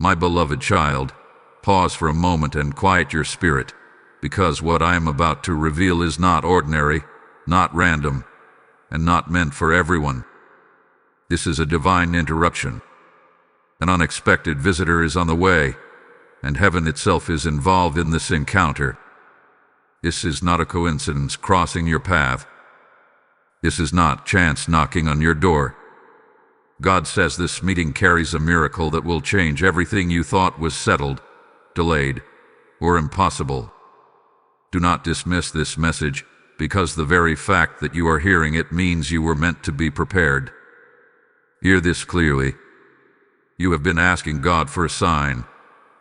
My beloved child, pause for a moment and quiet your spirit, because what I am about to reveal is not ordinary, not random, and not meant for everyone. This is a divine interruption. An unexpected visitor is on the way, and heaven itself is involved in this encounter. This is not a coincidence crossing your path. This is not chance knocking on your door. God says this meeting carries a miracle that will change everything you thought was settled, delayed, or impossible. Do not dismiss this message, because the very fact that you are hearing it means you were meant to be prepared. Hear this clearly. You have been asking God for a sign,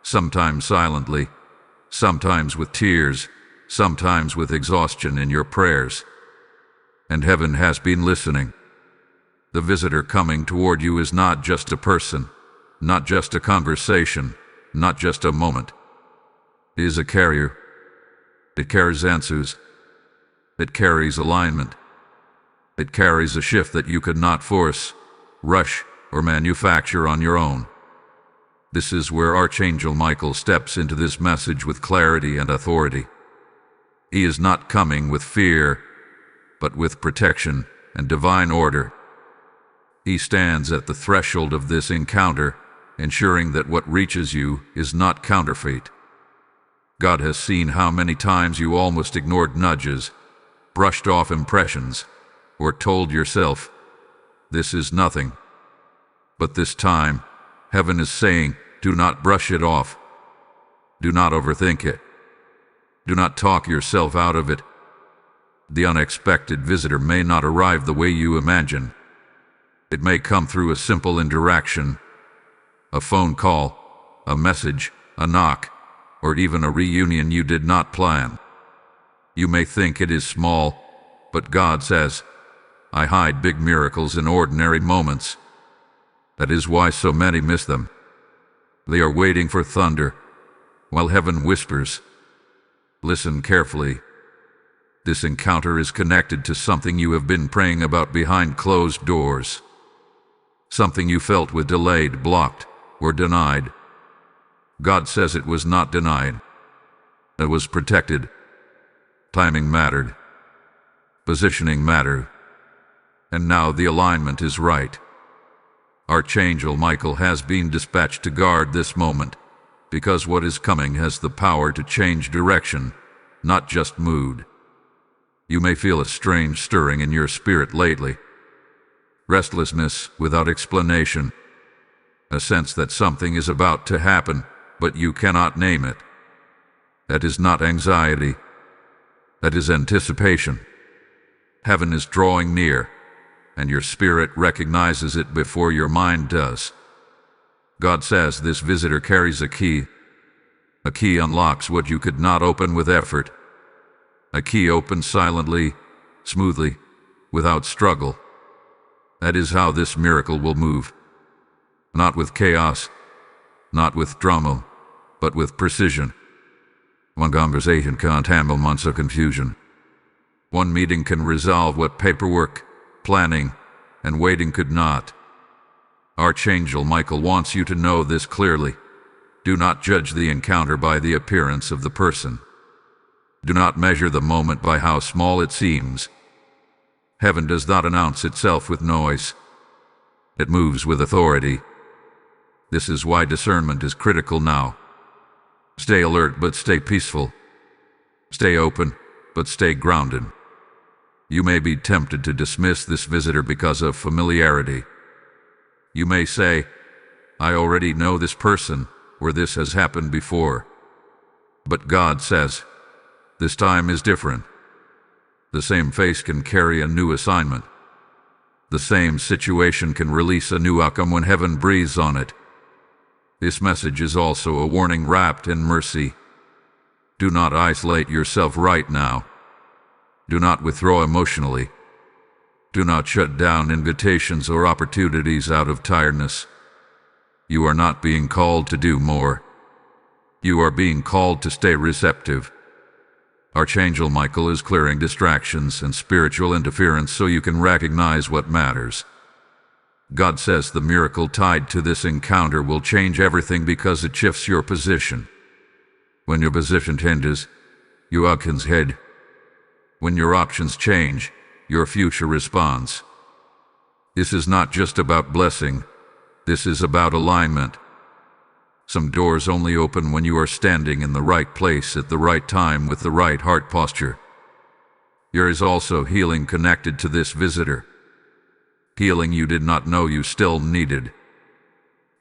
sometimes silently, sometimes with tears, sometimes with exhaustion in your prayers. And heaven has been listening. The visitor coming toward you is not just a person, not just a conversation, not just a moment. It is a carrier. It carries answers. It carries alignment. It carries a shift that you could not force, rush, or manufacture on your own. This is where Archangel Michael steps into this message with clarity and authority. He is not coming with fear, but with protection and divine order. He stands at the threshold of this encounter, ensuring that what reaches you is not counterfeit. God has seen how many times you almost ignored nudges, brushed off impressions, or told yourself, "This is nothing." But this time, heaven is saying, do not brush it off. Do not overthink it. Do not talk yourself out of it. The unexpected visitor may not arrive the way you imagine. It may come through a simple interaction, a phone call, a message, a knock, or even a reunion you did not plan. You may think it is small, but God says, I hide big miracles in ordinary moments. That is why so many miss them. They are waiting for thunder, while heaven whispers. Listen carefully. This encounter is connected to something you have been praying about behind closed doors. Something you felt was delayed, blocked, or denied. God says it was not denied. It was protected. Timing mattered. Positioning mattered. And now the alignment is right. Archangel Michael has been dispatched to guard this moment, because what is coming has the power to change direction, not just mood. You may feel a strange stirring in your spirit lately. Restlessness without explanation. A sense that something is about to happen, but you cannot name it. That is not anxiety. That is anticipation. Heaven is drawing near, and your spirit recognizes it before your mind does. God says this visitor carries a key. A key unlocks what you could not open with effort. A key opens silently, smoothly, without struggle. That is how this miracle will move. Not with chaos, not with drama, but with precision. One conversation can't handle months of confusion. One meeting can resolve what paperwork, planning, and waiting could not. Archangel Michael wants you to know this clearly. Do not judge the encounter by the appearance of the person. Do not measure the moment by how small it seems. Heaven does not announce itself with noise. It moves with authority. This is why discernment is critical now. Stay alert, but stay peaceful. Stay open, but stay grounded. You may be tempted to dismiss this visitor because of familiarity. You may say, I already know this person, or this has happened before. But God says, this time is different. The same face can carry a new assignment. The same situation can release a new outcome when heaven breathes on it. This message is also a warning wrapped in mercy. Do not isolate yourself right now. Do not withdraw emotionally. Do not shut down invitations or opportunities out of tiredness. You are not being called to do more. You are being called to stay receptive. Archangel Michael is clearing distractions and spiritual interference so you can recognize what matters. God says the miracle tied to this encounter will change everything because it shifts your position. When your position changes, your options head. When your options change, your future responds. This is not just about blessing. This is about alignment. Some doors only open when you are standing in the right place at the right time with the right heart posture. There is also healing connected to this visitor. Healing you did not know you still needed.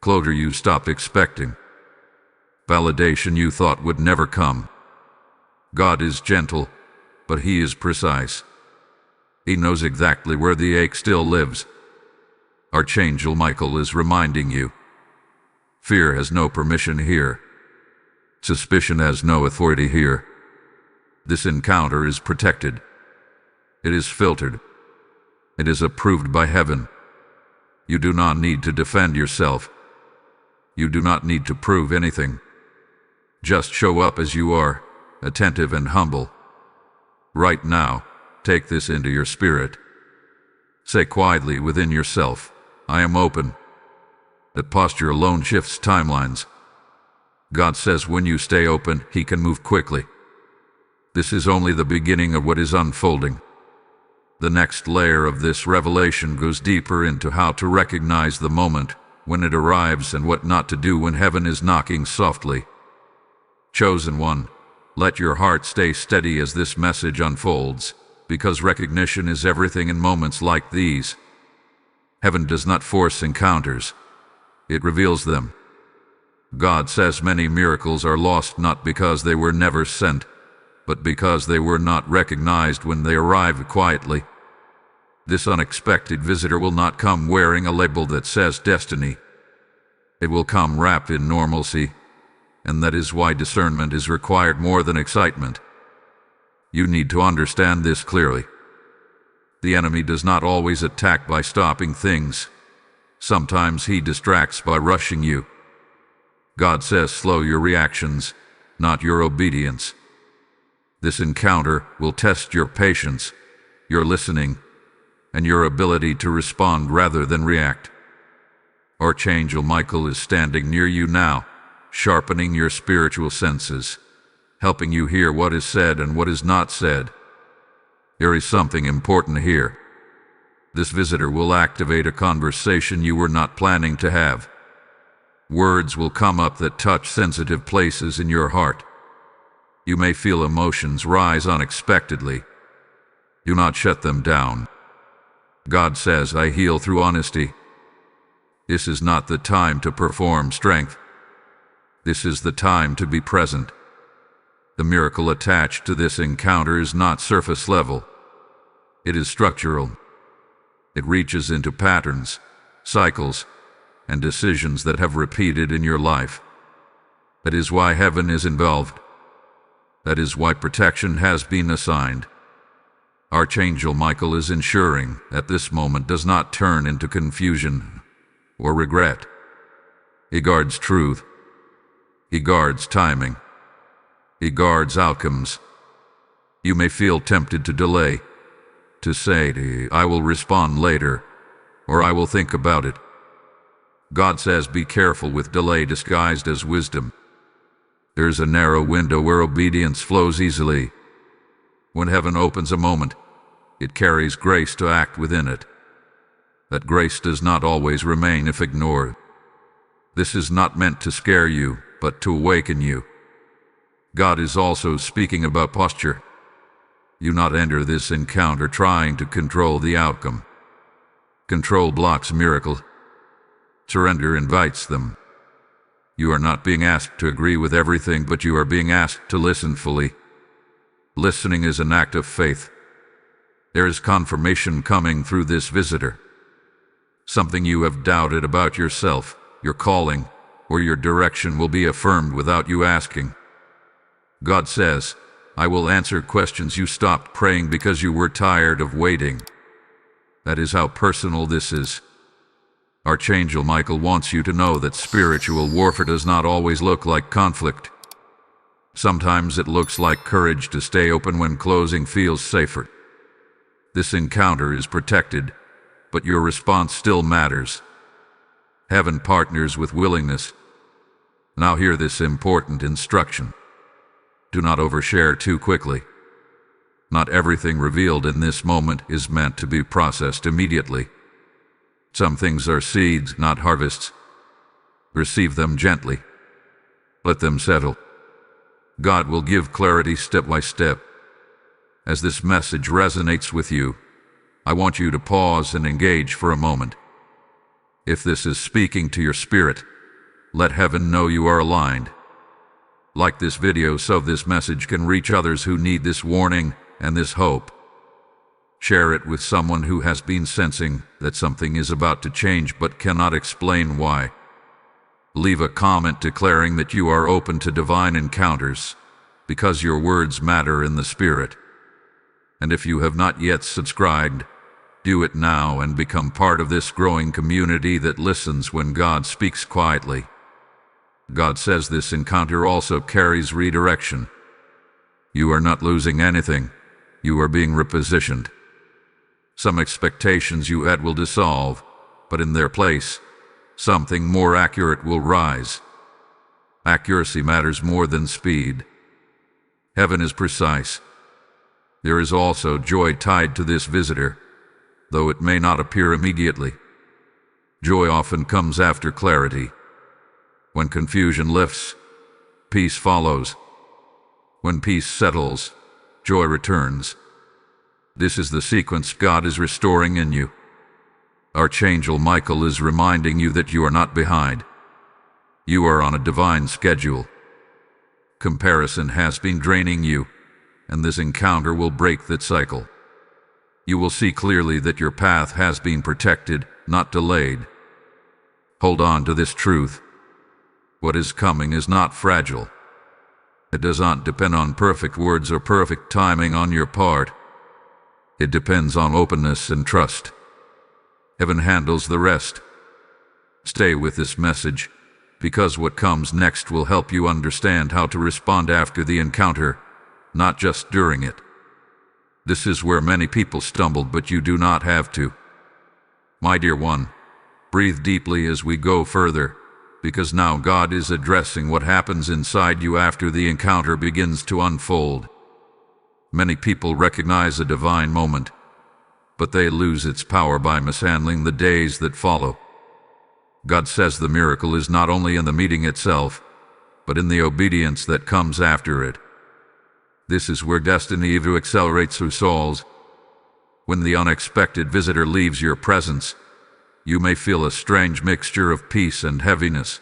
Closure you stopped expecting. Validation you thought would never come. God is gentle, but He is precise. He knows exactly where the ache still lives. Archangel Michael is reminding you. Fear has no permission here. Suspicion has no authority here. This encounter is protected. It is filtered. It is approved by heaven. You do not need to defend yourself. You do not need to prove anything. Just show up as you are, attentive and humble. Right now, take this into your spirit. Say quietly within yourself, I am open. That posture alone shifts timelines. God says when you stay open, He can move quickly. This is only the beginning of what is unfolding. The next layer of this revelation goes deeper into how to recognize the moment when it arrives and what not to do when heaven is knocking softly. Chosen one, let your heart stay steady as this message unfolds, because recognition is everything in moments like these. Heaven does not force encounters. It reveals them. God says many miracles are lost not because they were never sent, but because they were not recognized when they arrived quietly. This unexpected visitor will not come wearing a label that says destiny. It will come wrapped in normalcy, and that is why discernment is required more than excitement. You need to understand this clearly. The enemy does not always attack by stopping things. Sometimes he distracts by rushing you. God says slow your reactions, not your obedience. This encounter will test your patience, your listening, and your ability to respond rather than react. Archangel Michael is standing near you now, sharpening your spiritual senses, helping you hear what is said and what is not said. There is something important here. This visitor will activate a conversation you were not planning to have. Words will come up that touch sensitive places in your heart. You may feel emotions rise unexpectedly. Do not shut them down. God says, I heal through honesty. This is not the time to perform strength. This is the time to be present. The miracle attached to this encounter is not surface level. It is structural. It reaches into patterns, cycles, and decisions that have repeated in your life. That is why heaven is involved. That is why protection has been assigned. Archangel Michael is ensuring that this moment does not turn into confusion or regret. He guards truth. He guards timing. He guards outcomes. You may feel tempted to delay, to say, I will respond later, or I will think about it. God says be careful with delay disguised as wisdom. There's a narrow window where obedience flows easily. When heaven opens a moment, it carries grace to act within it. That grace does not always remain if ignored. This is not meant to scare you, but to awaken you. God is also speaking about posture. You not enter this encounter trying to control the outcome. Control blocks miracles. Surrender invites them. You are not being asked to agree with everything, but you are being asked to listen fully. Listening is an act of faith. There is confirmation coming through this visitor. Something you have doubted about yourself, your calling, or your direction will be affirmed without you asking. God says, I will answer questions you stopped praying because you were tired of waiting. That is how personal this is. Archangel Michael wants you to know that spiritual warfare does not always look like conflict. Sometimes it looks like courage to stay open when closing feels safer. This encounter is protected, but your response still matters. Heaven partners with willingness. Now hear this important instruction. Do not overshare too quickly. Not everything revealed in this moment is meant to be processed immediately. Some things are seeds, not harvests. Receive them gently. Let them settle. God will give clarity step by step. As this message resonates with you, I want you to pause and engage for a moment. If this is speaking to your spirit, let heaven know you are aligned. Like this video so this message can reach others who need this warning and this hope. Share it with someone who has been sensing that something is about to change but cannot explain why. Leave a comment declaring that you are open to divine encounters, because your words matter in the spirit. And if you have not yet subscribed, do it now and become part of this growing community that listens when God speaks quietly. God says this encounter also carries redirection. You are not losing anything. You are being repositioned. Some expectations you had will dissolve, but in their place, something more accurate will rise. Accuracy matters more than speed. Heaven is precise. There is also joy tied to this visitor, though it may not appear immediately. Joy often comes after clarity. When confusion lifts, peace follows. When peace settles, joy returns. This is the sequence God is restoring in you. Archangel Michael is reminding you that you are not behind. You are on a divine schedule. Comparison has been draining you, and this encounter will break that cycle. You will see clearly that your path has been protected, not delayed. Hold on to this truth. What is coming is not fragile. It does not depend on perfect words or perfect timing on your part. It depends on openness and trust. Heaven handles the rest. Stay with this message, because what comes next will help you understand how to respond after the encounter, not just during it. This is where many people stumbled, but you do not have to. My dear one, breathe deeply as we go further, because now God is addressing what happens inside you after the encounter begins to unfold. Many people recognize a divine moment, but they lose its power by mishandling the days that follow. God says the miracle is not only in the meeting itself, but in the obedience that comes after it. This is where destiny accelerates through souls. When the unexpected visitor leaves your presence, you may feel a strange mixture of peace and heaviness.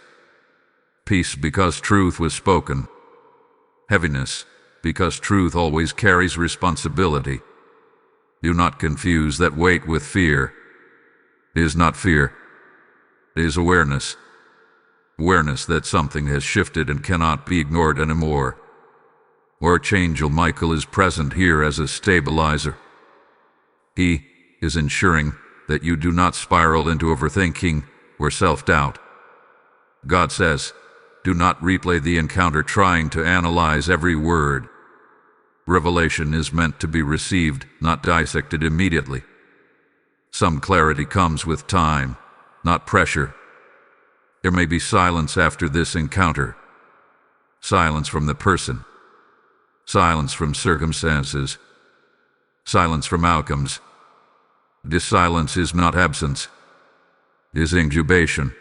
Peace because truth was spoken. Heaviness because truth always carries responsibility. Do not confuse that weight with fear. It is not fear. It is awareness. Awareness that something has shifted and cannot be ignored anymore. Archangel Michael is present here as a stabilizer. He is ensuring that you do not spiral into overthinking or self-doubt. God says, do not replay the encounter trying to analyze every word. Revelation is meant to be received, not dissected immediately. Some clarity comes with time, not pressure. There may be silence after this encounter. Silence from the person. Silence from circumstances. Silence from outcomes. This silence is not absence. It is incubation.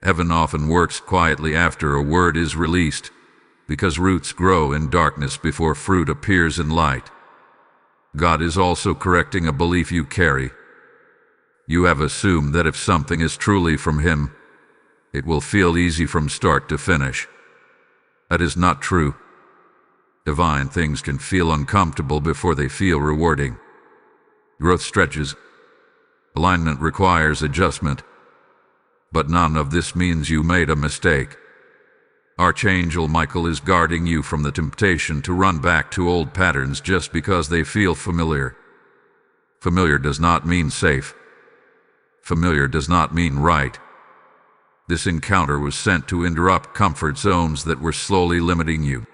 Heaven often works quietly after a word is released, because roots grow in darkness before fruit appears in light. God is also correcting a belief you carry. You have assumed that if something is truly from Him, it will feel easy from start to finish. That is not true. Divine things can feel uncomfortable before they feel rewarding. Growth stretches. Alignment requires adjustment. But none of this means you made a mistake. Archangel Michael is guarding you from the temptation to run back to old patterns just because they feel familiar. Familiar does not mean safe. Familiar does not mean right. This encounter was sent to interrupt comfort zones that were slowly limiting you.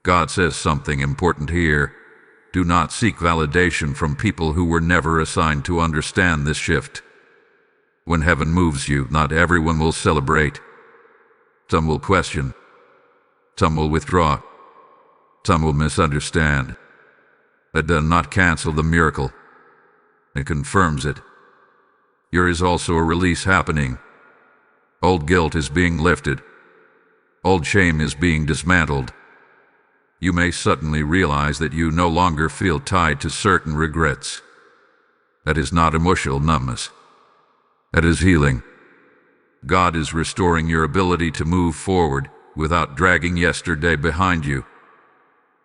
God says something important here. Do not seek validation from people who were never assigned to understand this shift. When heaven moves you, not everyone will celebrate. Some will question. Some will withdraw. Some will misunderstand. That does not cancel the miracle. It confirms it. There is also a release happening. Old guilt is being lifted. Old shame is being dismantled. You may suddenly realize that you no longer feel tied to certain regrets. That is not emotional numbness. That is healing. God is restoring your ability to move forward without dragging yesterday behind you.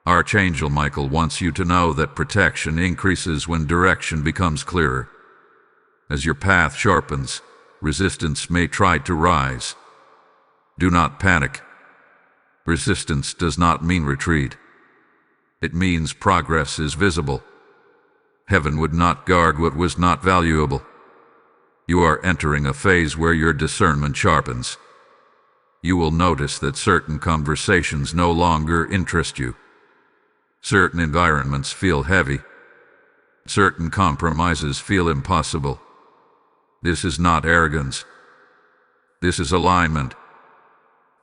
Archangel Michael wants you to know that protection increases when direction becomes clearer. As your path sharpens, resistance may try to rise. Do not panic. Resistance does not mean retreat. It means progress is visible. Heaven would not guard what was not valuable. You are entering a phase where your discernment sharpens. You will notice that certain conversations no longer interest you. Certain environments feel heavy. Certain compromises feel impossible. This is not arrogance. This is alignment.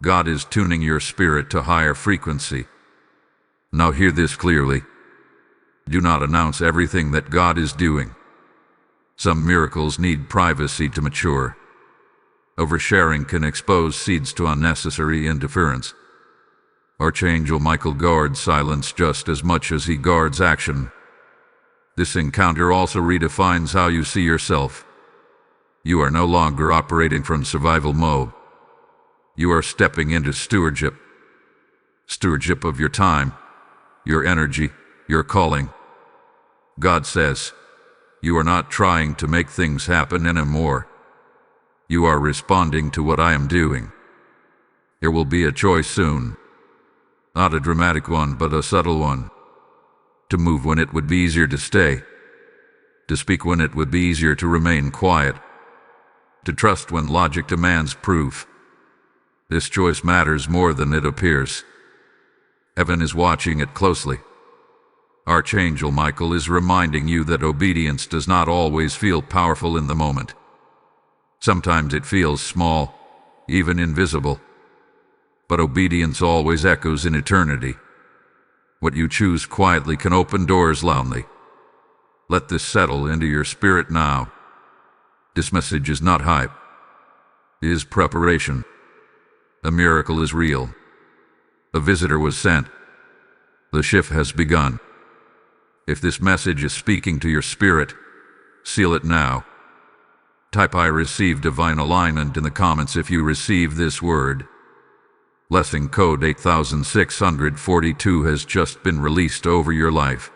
God is tuning your spirit to higher frequency. Now hear this clearly. Do not announce everything that God is doing. Some miracles need privacy to mature. Oversharing can expose seeds to unnecessary interference. Archangel Michael guards silence just as much as he guards action. This encounter also redefines how you see yourself. You are no longer operating from survival mode. You are stepping into stewardship. Stewardship of your time, your energy, your calling. God says, you are not trying to make things happen anymore. You are responding to what I am doing. There will be a choice soon. Not a dramatic one, but a subtle one. To move when it would be easier to stay. To speak when it would be easier to remain quiet. To trust when logic demands proof. This choice matters more than it appears. Heaven is watching it closely. Archangel Michael is reminding you that obedience does not always feel powerful in the moment. Sometimes it feels small, even invisible. But obedience always echoes in eternity. What you choose quietly can open doors loudly. Let this settle into your spirit now. This message is not hype. It is preparation. A miracle is real. A visitor was sent. The shift has begun. If this message is speaking to your spirit, seal it now. Type I receive divine alignment in the comments if you receive this word. Blessing code 8642 has just been released over your life.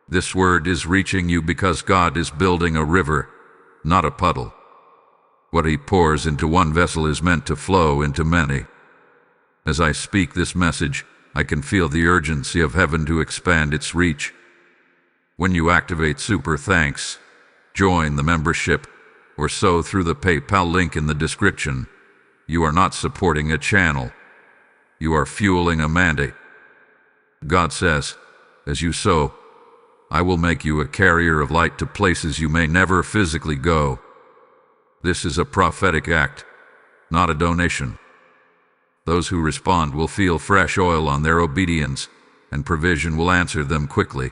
This word is reaching you because God is building a river, not a puddle. What he pours into one vessel is meant to flow into many. As I speak this message, I can feel the urgency of heaven to expand its reach. When you activate Super Thanks, join the membership, or sow through the PayPal link in the description, you are not supporting a channel. You are fueling a mandate. God says, as you sow, I will make you a carrier of light to places you may never physically go. This is a prophetic act, not a donation. Those who respond will feel fresh oil on their obedience, and provision will answer them quickly.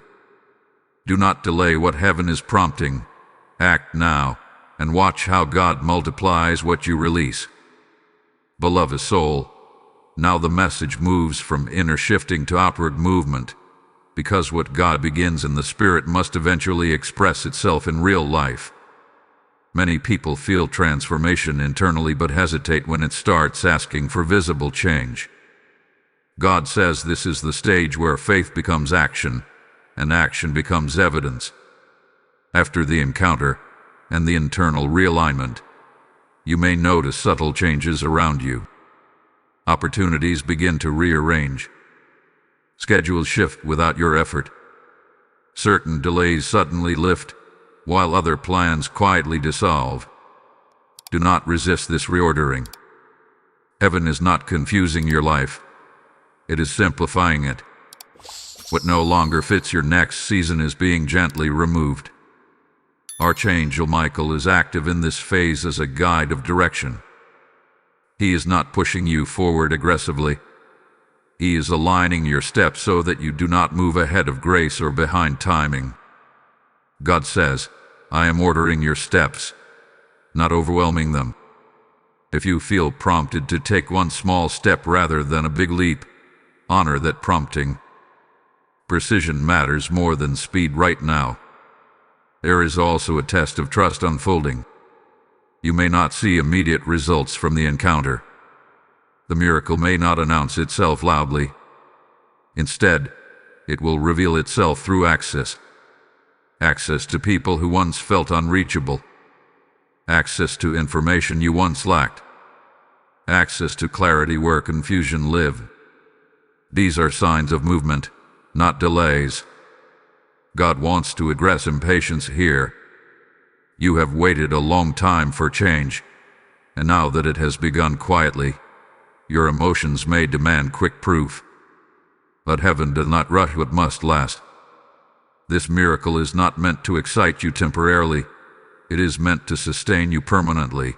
Do not delay what heaven is prompting. Act now, and watch how God multiplies what you release. Beloved soul, now the message moves from inner shifting to outward movement, because what God begins in the spirit must eventually express itself in real life. Many people feel transformation internally but hesitate when it starts asking for visible change. God says this is the stage where faith becomes action, and action becomes evidence. After the encounter and the internal realignment, you may notice subtle changes around you. Opportunities begin to rearrange. Schedules shift without your effort. Certain delays suddenly lift, while other plans quietly dissolve. Do not resist this reordering. Heaven is not confusing your life. It is simplifying it. What no longer fits your next season is being gently removed. Archangel Michael is active in this phase as a guide of direction. He is not pushing you forward aggressively. He is aligning your steps so that you do not move ahead of grace or behind timing. God says, I am ordering your steps, not overwhelming them. If you feel prompted to take one small step rather than a big leap, honor that prompting. Precision matters more than speed right now. There is also a test of trust unfolding. You may not see immediate results from the encounter. The miracle may not announce itself loudly. Instead, it will reveal itself through access. Access to people who once felt unreachable. Access to information you once lacked. Access to clarity where confusion lived. These are signs of movement, not delays. God wants to address impatience here. You have waited a long time for change, and now that it has begun quietly, your emotions may demand quick proof. But heaven does not rush what must last. This miracle is not meant to excite you temporarily. It is meant to sustain you permanently.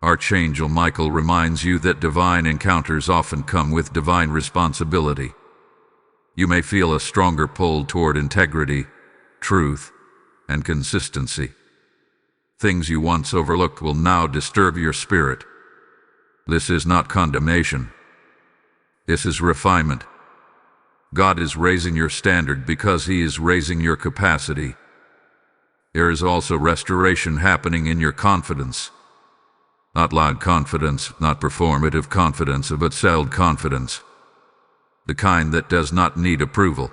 Archangel Michael reminds you that divine encounters often come with divine responsibility. You may feel a stronger pull toward integrity, truth, and consistency. Things you once overlooked will now disturb your spirit. This is not condemnation. This is refinement. God is raising your standard because He is raising your capacity. There is also restoration happening in your confidence. Not loud confidence, not performative confidence, but settled confidence. The kind that does not need approval.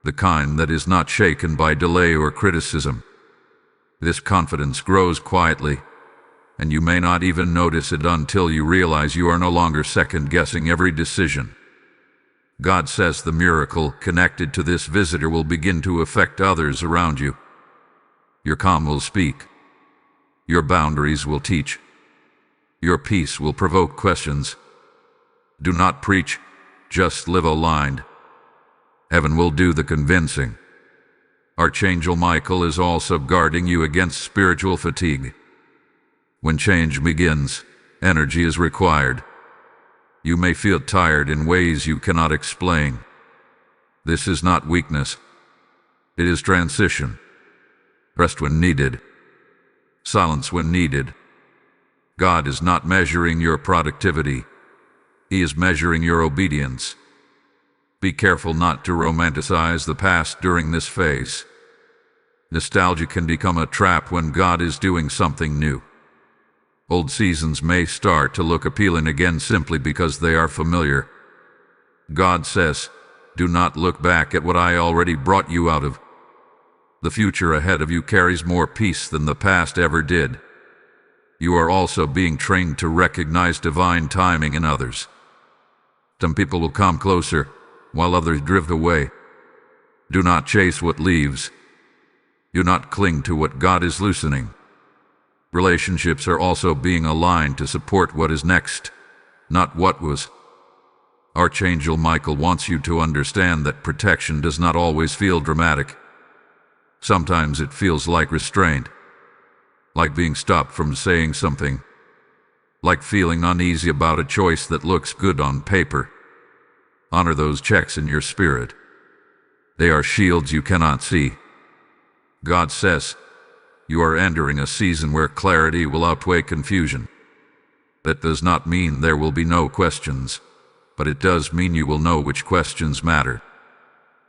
The kind that is not shaken by delay or criticism. This confidence grows quietly, and you may not even notice it until you realize you are no longer second-guessing every decision. God says the miracle connected to this visitor will begin to affect others around you. Your calm will speak. Your boundaries will teach. Your peace will provoke questions. Do not preach, just live aligned. Heaven will do the convincing. Archangel Michael is also guarding you against spiritual fatigue. When change begins, energy is required. You may feel tired in ways you cannot explain. This is not weakness. It is transition. Rest when needed. Silence when needed. God is not measuring your productivity. He is measuring your obedience. Be careful not to romanticize the past during this phase. Nostalgia can become a trap when God is doing something new. Old seasons may start to look appealing again simply because they are familiar. God says, do not look back at what I already brought you out of. The future ahead of you carries more peace than the past ever did. You are also being trained to recognize divine timing in others. Some people will come closer, while others drift away. Do not chase what leaves. Do not cling to what God is loosening. Relationships are also being aligned to support what is next, not what was. Archangel Michael wants you to understand that protection does not always feel dramatic. Sometimes it feels like restraint, like being stopped from saying something, like feeling uneasy about a choice that looks good on paper. Honor those checks in your spirit. They are shields you cannot see. God says, you are entering a season where clarity will outweigh confusion. That does not mean there will be no questions, but it does mean you will know which questions matter.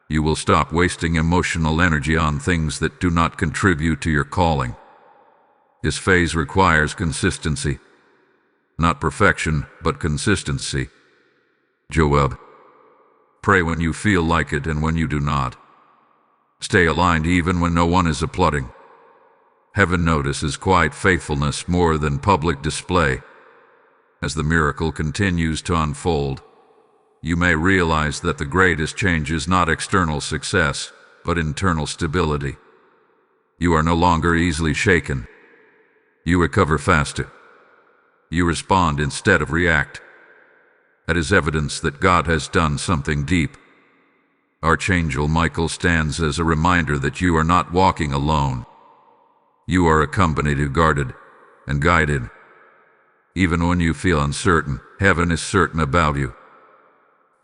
You will stop wasting emotional energy on things that do not contribute to your calling. This phase requires consistency. Not perfection, but consistency. Joab. Pray when you feel like it and when you do not. Stay aligned even when no one is applauding. Heaven notices quiet faithfulness more than public display. As the miracle continues to unfold, you may realize that the greatest change is not external success, but internal stability. You are no longer easily shaken. You recover faster. You respond instead of react. That is evidence that God has done something deep. Archangel Michael stands as a reminder that you are not walking alone. You are accompanied, guarded, and guided. Even when you feel uncertain, heaven is certain about you.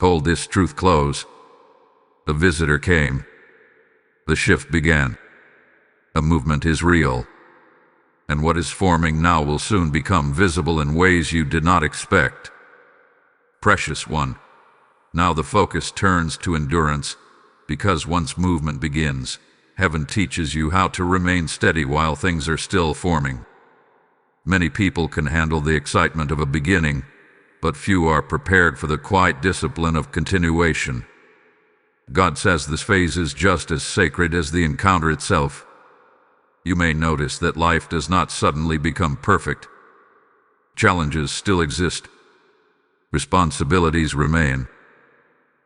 Hold this truth close. A visitor came. The shift began. A movement is real. And what is forming now will soon become visible in ways you did not expect. Precious one, now the focus turns to endurance, because once movement begins, heaven teaches you how to remain steady while things are still forming. Many people can handle the excitement of a beginning, but few are prepared for the quiet discipline of continuation. God says this phase is just as sacred as the encounter itself. You may notice that life does not suddenly become perfect. Challenges still exist. Responsibilities remain.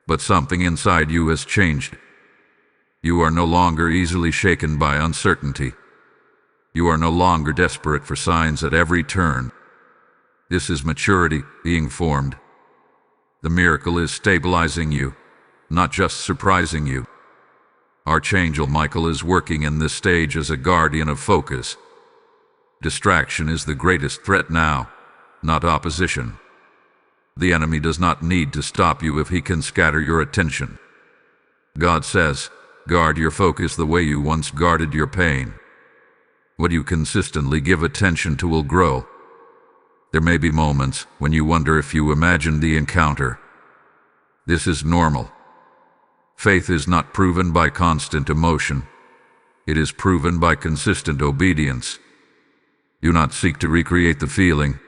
But something inside you has changed. You are no longer easily shaken by uncertainty. You are no longer desperate for signs at every turn. This is maturity being formed. The miracle is stabilizing you, not just surprising you. Archangel Michael is working in this stage as a guardian of focus. Distraction is the greatest threat now, not opposition. The enemy does not need to stop you if he can scatter your attention. God says, guard your focus the way you once guarded your pain. What you consistently give attention to will grow. There may be moments when you wonder if you imagined the encounter. This is normal. Faith is not proven by constant emotion. It is proven by consistent obedience. Do not seek to recreate the feeling.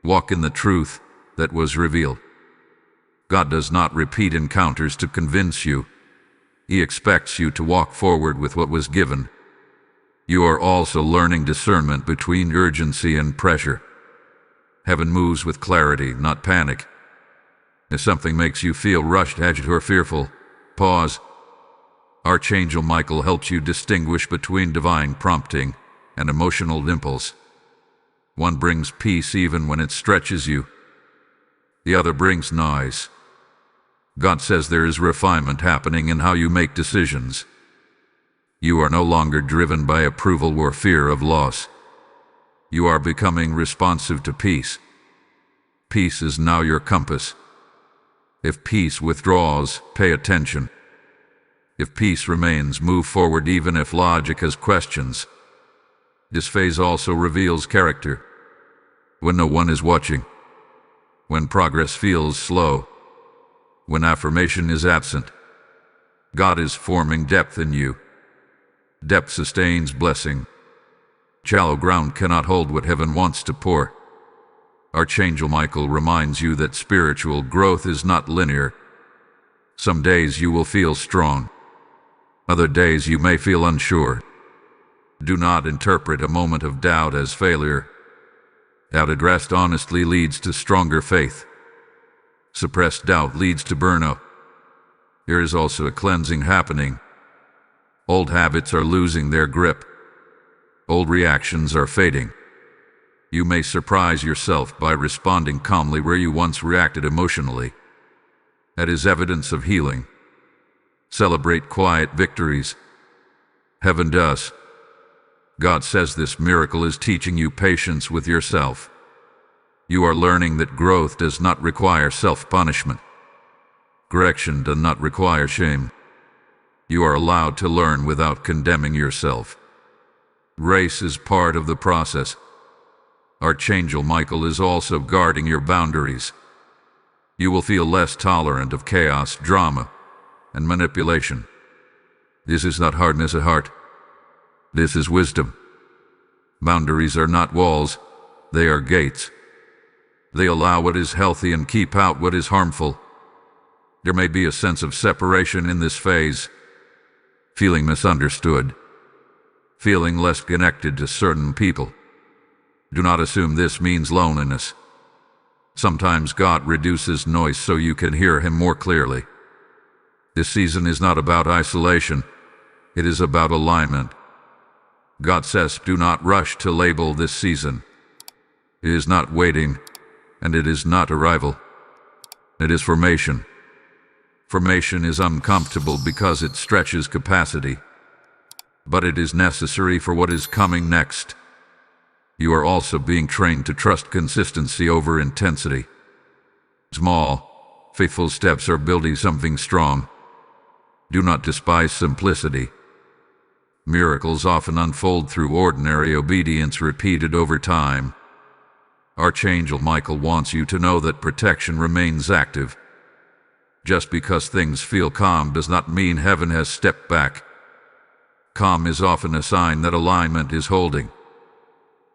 Walk in the truth that was revealed. God does not repeat encounters to convince you. He expects you to walk forward with what was given. You are also learning discernment between urgency and pressure. Heaven moves with clarity, not panic. If something makes you feel rushed, agitated, or fearful, pause. Archangel Michael helps you distinguish between divine prompting and emotional impulse. One brings peace even when it stretches you. The other brings noise. God says there is refinement happening in how you make decisions. You are no longer driven by approval or fear of loss. You are becoming responsive to peace. Peace is now your compass. If peace withdraws, pay attention. If peace remains, move forward even if logic has questions. This phase also reveals character. When no one is watching. When progress feels slow. When affirmation is absent. God is forming depth in you. Depth sustains blessing. Shallow ground cannot hold what heaven wants to pour. Archangel Michael reminds you that spiritual growth is not linear. Some days you will feel strong. Other days you may feel unsure. Do not interpret a moment of doubt as failure. Doubt addressed honestly leads to stronger faith. Suppressed doubt leads to burnout. There is also a cleansing happening. Old habits are losing their grip. Old reactions are fading. You may surprise yourself by responding calmly where you once reacted emotionally. That is evidence of healing. Celebrate quiet victories. Heaven does. God says this miracle is teaching you patience with yourself. You are learning that growth does not require self-punishment. Correction does not require shame. You are allowed to learn without condemning yourself. Grace is part of the process. Archangel Michael is also guarding your boundaries. You will feel less tolerant of chaos, drama, and manipulation. This is not hardness of heart. This is wisdom. Boundaries are not walls, they are gates. They allow what is healthy and keep out what is harmful. There may be a sense of separation in this phase. Feeling misunderstood. Feeling less connected to certain people. Do not assume this means loneliness. Sometimes God reduces noise so you can hear Him more clearly. This season is not about isolation. It is about alignment. God says, do not rush to label this season. It is not waiting, and it is not arrival. It is formation. Formation is uncomfortable because it stretches capacity, but it is necessary for what is coming next. You are also being trained to trust consistency over intensity. Small, faithful steps are building something strong. Do not despise simplicity. Miracles often unfold through ordinary obedience repeated over time. Archangel Michael wants you to know that protection remains active. Just because things feel calm does not mean heaven has stepped back. Calm is often a sign that alignment is holding.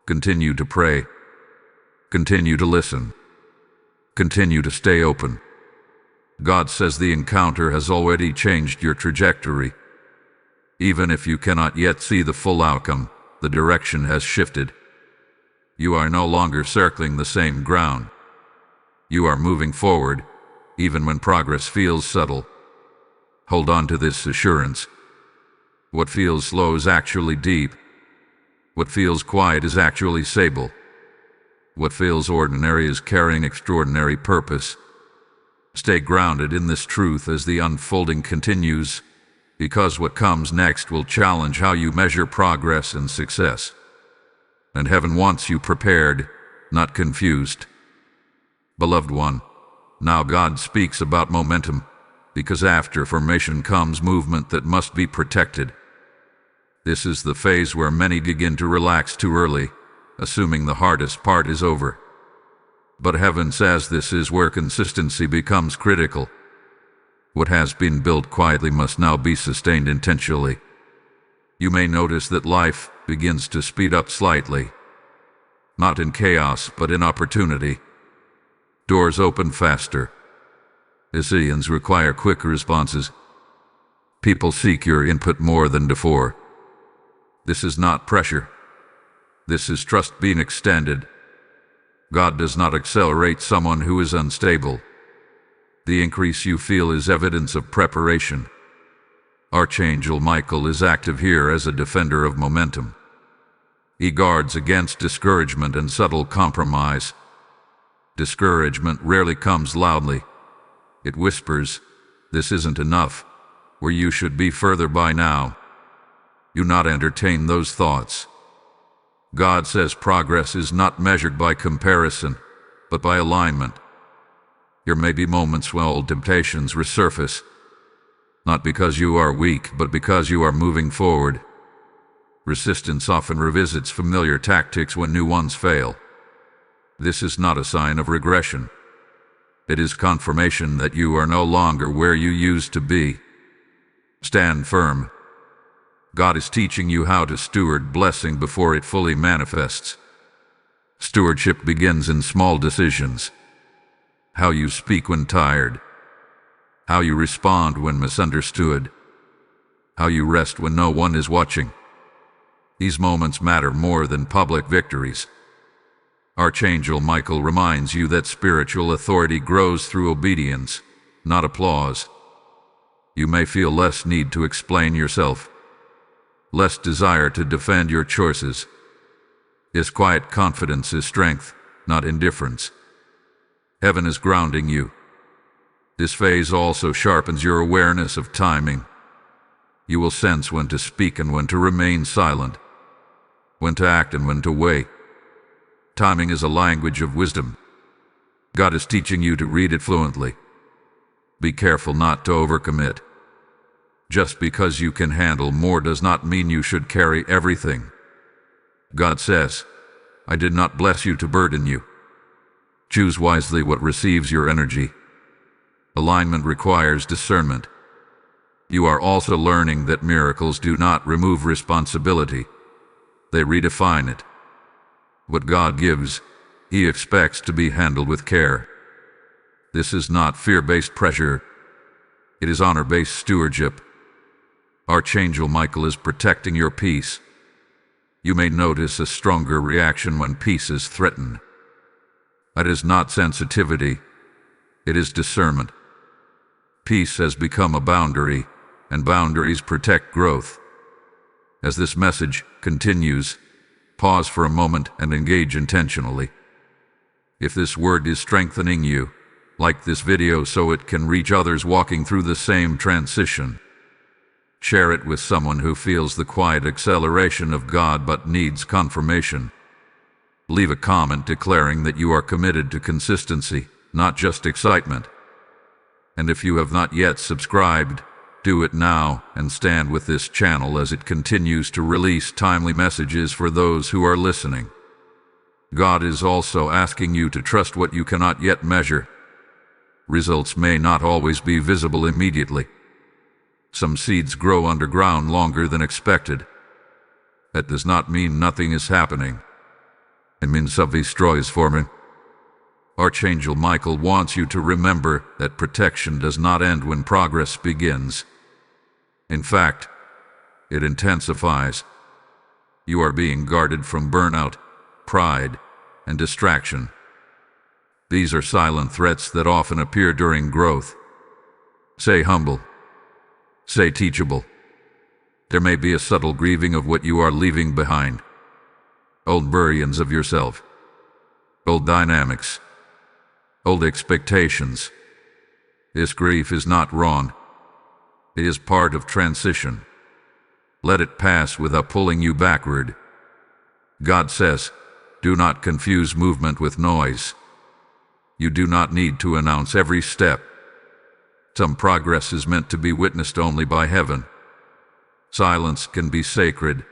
Continue to pray. Continue to listen. Continue to stay open. God says the encounter has already changed your trajectory. Even if you cannot yet see the full outcome, the direction has shifted. You are no longer circling the same ground. You are moving forward, even when progress feels subtle. Hold on to this assurance. What feels slow is actually deep. What feels quiet is actually sable. What feels ordinary is carrying extraordinary purpose. Stay grounded in this truth as the unfolding continues, because what comes next will challenge how you measure progress and success. And heaven wants you prepared, not confused. Beloved one, now God speaks about momentum, because after formation comes movement that must be protected. This is the phase where many begin to relax too early, assuming the hardest part is over. But heaven says this is where consistency becomes critical. What has been built quietly must now be sustained intentionally. You may notice that life begins to speed up slightly, not in chaos but in opportunity. Doors open faster. Decisions require quick responses. People seek your input more than before. This is not pressure. This is trust being extended. God does not accelerate someone who is unstable. The increase you feel is evidence of preparation. Archangel Michael is active here as a defender of momentum. He guards against discouragement and subtle compromise. Discouragement rarely comes loudly. It whispers, "This isn't enough," where you should be further by now. Do not entertain those thoughts. God says progress is not measured by comparison, but by alignment. There may be moments when old temptations resurface, not because you are weak, but because you are moving forward. Resistance often revisits familiar tactics when new ones fail. This is not a sign of regression. It is confirmation that you are no longer where you used to be. Stand firm. God is teaching you how to steward blessing before it fully manifests. Stewardship begins in small decisions. How you speak when tired. How you respond when misunderstood. How you rest when no one is watching. These moments matter more than public victories. Archangel Michael reminds you that spiritual authority grows through obedience, not applause. You may feel less need to explain yourself, less desire to defend your choices. This quiet confidence is strength, not indifference. Heaven is grounding you. This phase also sharpens your awareness of timing. You will sense when to speak and when to remain silent, when to act and when to wait. Timing is a language of wisdom. God is teaching you to read it fluently. Be careful not to overcommit. Just because you can handle more does not mean you should carry everything. God says, "I did not bless you to burden you." Choose wisely what receives your energy. Alignment requires discernment. You are also learning that miracles do not remove responsibility. They redefine it. What God gives, He expects to be handled with care. This is not fear-based pressure. It is honor-based stewardship. Archangel Michael is protecting your peace. You may notice a stronger reaction when peace is threatened. That is not sensitivity. It is discernment. Peace has become a boundary, and boundaries protect growth. As this message continues, pause for a moment and engage intentionally. If this word is strengthening you, Like this video so it can reach others walking through the same transition. Share it with someone who feels the quiet acceleration of God but needs confirmation. Leave a comment declaring that you are committed to consistency, not just excitement. And if you have not yet subscribed, do it now and stand with this channel as it continues to release timely messages for those who are listening. God is also asking you to trust what you cannot yet measure. Results may not always be visible immediately. Some seeds grow underground longer than expected. That does not mean nothing is happening. It means something strong is forming. Archangel Michael wants you to remember that protection does not end when progress begins. In fact, it intensifies. You are being guarded from burnout, pride, and distraction. These are silent threats that often appear during growth. Stay humble. Stay teachable. There may be a subtle grieving of what you are leaving behind. Old versions of yourself. Old dynamics. Old expectations. This grief is not wrong. It is part of transition. Let it pass without pulling you backward. God says, do not confuse movement with noise. You do not need to announce every step. Some progress is meant to be witnessed only by heaven. Silence can be sacred.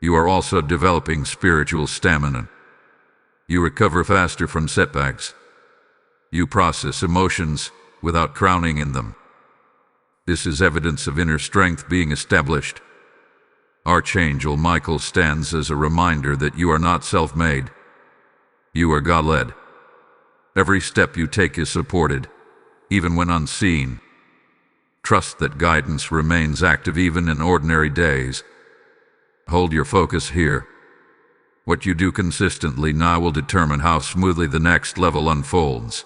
You are also developing spiritual stamina. You recover faster from setbacks. You process emotions without drowning in them. This is evidence of inner strength being established. Archangel Michael stands as a reminder that you are not self-made. You are God-led. Every step you take is supported, even when unseen. Trust that guidance remains active even in ordinary days. Hold your focus here. What you do consistently now will determine how smoothly the next level unfolds.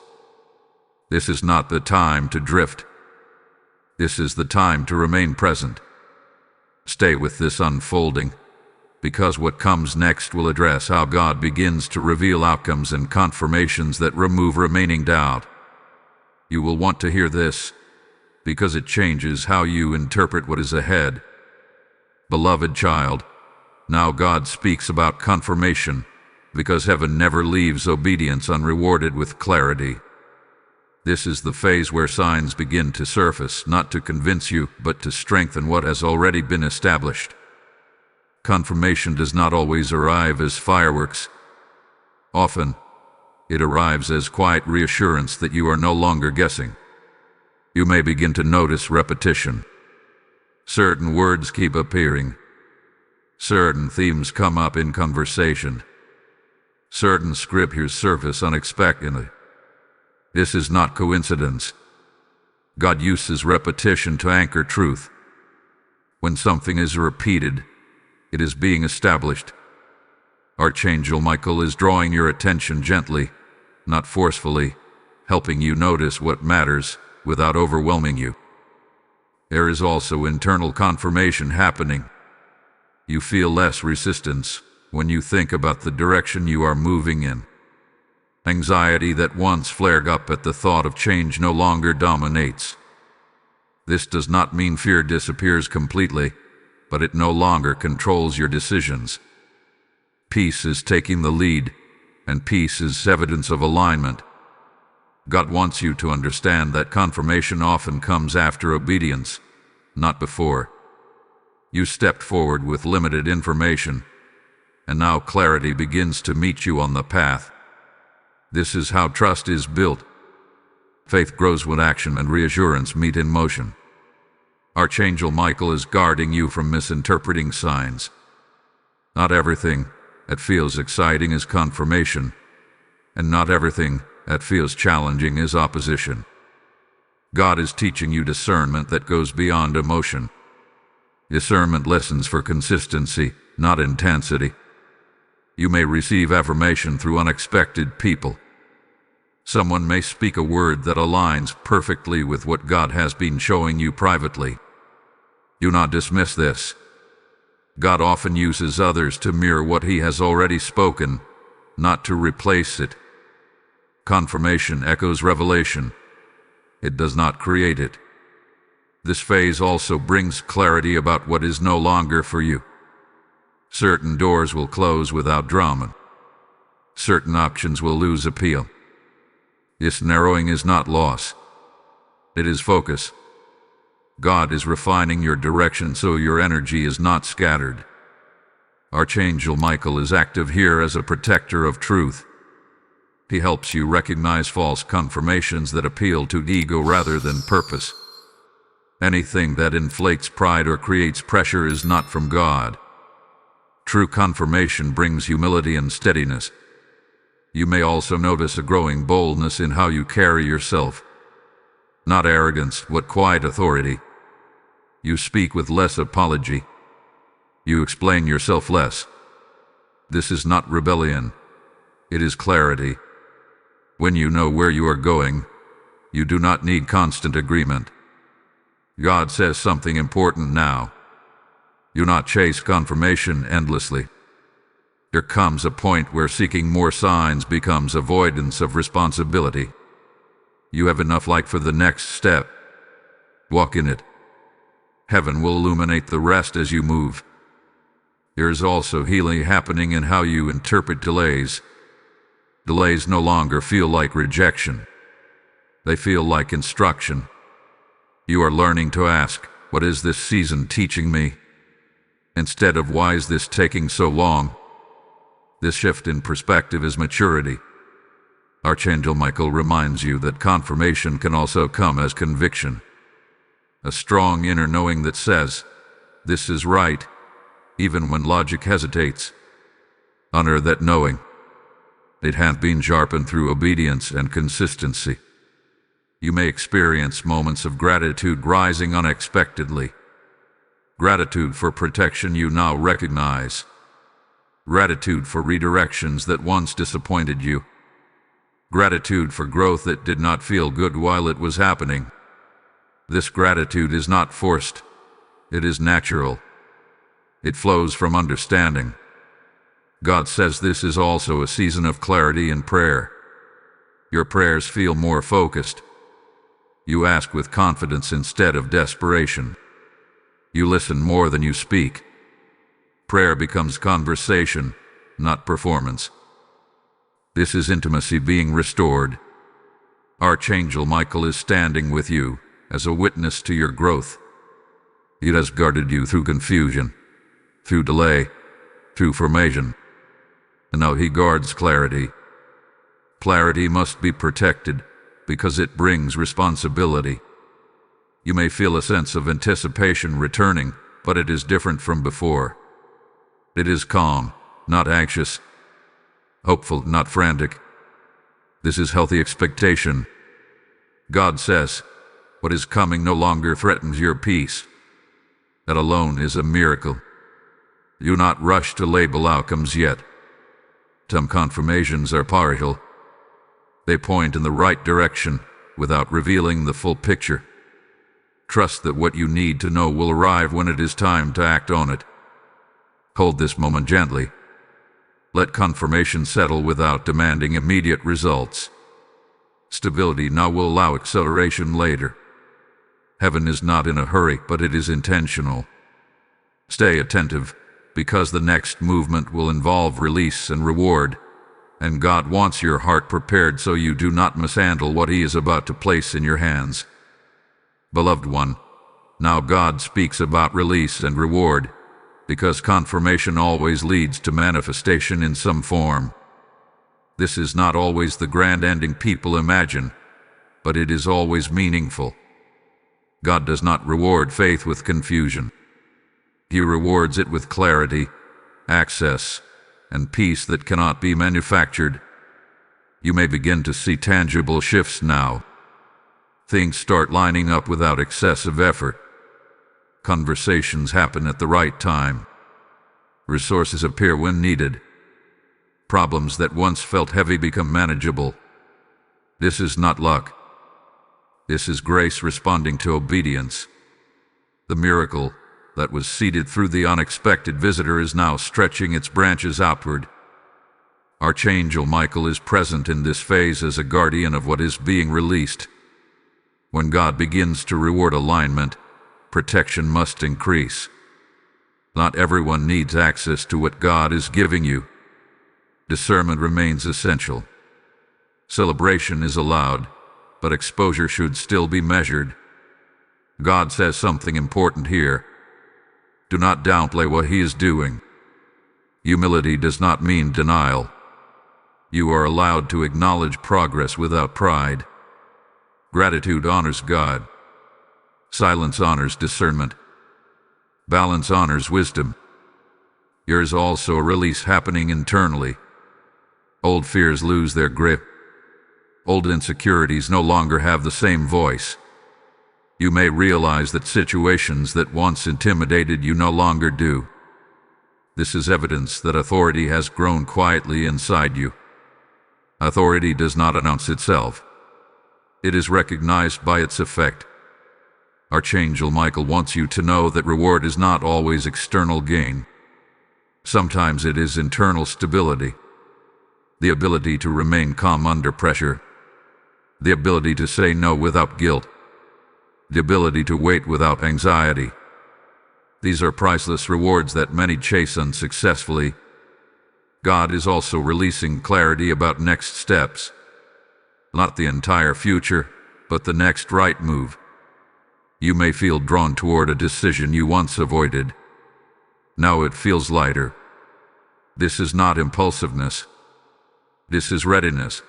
This is not the time to drift. This is the time to remain present. Stay with this unfolding, because what comes next will address how God begins to reveal outcomes and confirmations that remove remaining doubt. You will want to hear this, because it changes how you interpret what is ahead. Beloved child, now God speaks about confirmation, because heaven never leaves obedience unrewarded with clarity. This is the phase where signs begin to surface, not to convince you, but to strengthen what has already been established. Confirmation does not always arrive as fireworks. Often, it arrives as quiet reassurance that you are no longer guessing. You may begin to notice repetition. Certain words keep appearing. Certain themes come up in conversation. Certain scriptures surface unexpectedly. This is not coincidence. God uses repetition to anchor truth. When something is repeated, it is being established. Archangel Michael is drawing your attention gently, not forcefully, helping you notice what matters without overwhelming you. There is also internal confirmation happening. You feel less resistance when you think about the direction you are moving in. Anxiety that once flared up at the thought of change no longer dominates. This does not mean fear disappears completely, but it no longer controls your decisions. Peace is taking the lead, and peace is evidence of alignment. God wants you to understand that confirmation often comes after obedience, not before. You stepped forward with limited information, and now clarity begins to meet you on the path. This is how trust is built. Faith grows when action and reassurance meet in motion. Archangel Michael is guarding you from misinterpreting signs. Not everything that feels exciting is confirmation, and not everything that feels challenging is opposition. God is teaching you discernment that goes beyond emotion. Discernment listens for consistency, not intensity. You may receive affirmation through unexpected people. Someone may speak a word that aligns perfectly with what God has been showing you privately. Do not dismiss this. God often uses others to mirror what He has already spoken, not to replace it. Confirmation echoes revelation. It does not create it. This phase also brings clarity about what is no longer for you. Certain doors will close without drama. Certain options will lose appeal. This narrowing is not loss. It is focus. God is refining your direction so your energy is not scattered. Archangel Michael is active here as a protector of truth. He helps you recognize false confirmations that appeal to ego rather than purpose. Anything that inflates pride or creates pressure is not from God. True confirmation brings humility and steadiness. You may also notice a growing boldness in how you carry yourself. Not arrogance, but quiet authority. You speak with less apology. You explain yourself less. This is not rebellion. It is clarity. When you know where you are going, you do not need constant agreement. God says something important now. Do not chase confirmation endlessly. There comes a point where seeking more signs becomes avoidance of responsibility. You have enough light for the next step. Walk in it. Heaven will illuminate the rest as you move. There is also healing happening in how you interpret delays. Delays no longer feel like rejection. They feel like instruction. You are learning to ask, what is this season teaching me? Instead of why is this taking so long? This shift in perspective is maturity. Archangel Michael reminds you that confirmation can also come as conviction. A strong inner knowing that says, this is right, even when logic hesitates. Honor that knowing. It has been sharpened through obedience and consistency. You may experience moments of gratitude rising unexpectedly. Gratitude for protection you now recognize. Gratitude for redirections that once disappointed you. Gratitude for growth that did not feel good while it was happening. This gratitude is not forced. It is natural. It flows from understanding. God says this is also a season of clarity and prayer. Your prayers feel more focused. You ask with confidence instead of desperation. You listen more than you speak. Prayer becomes conversation, not performance. This is intimacy being restored. Archangel Michael is standing with you as a witness to your growth. He has guarded you through confusion, through delay, through formation. And now he guards clarity. Clarity must be protected because it brings responsibility. You may feel a sense of anticipation returning, but it is different from before. It is calm, not anxious. Hopeful, not frantic. This is healthy expectation. God says, what is coming no longer threatens your peace. That alone is a miracle. Do not rush to label outcomes yet. Some confirmations are partial. They point in the right direction without revealing the full picture. Trust that what you need to know will arrive when it is time to act on it. Hold this moment gently. Let confirmation settle without demanding immediate results. Stability now will allow acceleration later. Heaven is not in a hurry, but it is intentional. Stay attentive, because the next movement will involve release and reward, and God wants your heart prepared so you do not mishandle what He is about to place in your hands. Beloved one, now God speaks about release and reward, because confirmation always leads to manifestation in some form. This is not always the grand ending people imagine, but it is always meaningful. God does not reward faith with confusion. He rewards it with clarity, access, and peace that cannot be manufactured. You may begin to see tangible shifts now. Things start lining up without excessive effort. Conversations happen at the right time. Resources appear when needed. Problems that once felt heavy become manageable. This is not luck. This is grace responding to obedience. The miracle that was seeded through the unexpected visitor is now stretching its branches outward. Archangel Michael is present in this phase as a guardian of what is being released. When God begins to reward alignment, protection must increase. Not everyone needs access to what God is giving you. Discernment remains essential. Celebration is allowed, but exposure should still be measured. God says something important here. Do not downplay what He is doing. Humility does not mean denial. You are allowed to acknowledge progress without pride. Gratitude honors God. Silence honors discernment. Balance honors wisdom. There is also a release happening internally. Old fears lose their grip. Old insecurities no longer have the same voice. You may realize that situations that once intimidated you no longer do. This is evidence that authority has grown quietly inside you. Authority does not announce itself. It is recognized by its effect. Archangel Michael wants you to know that reward is not always external gain. Sometimes it is internal stability. The ability to remain calm under pressure. The ability to say no without guilt. The ability to wait without anxiety. These are priceless rewards that many chase unsuccessfully. God is also releasing clarity about next steps. Not the entire future, but the next right move. You may feel drawn toward a decision you once avoided. Now it feels lighter. This is not impulsiveness. This is readiness.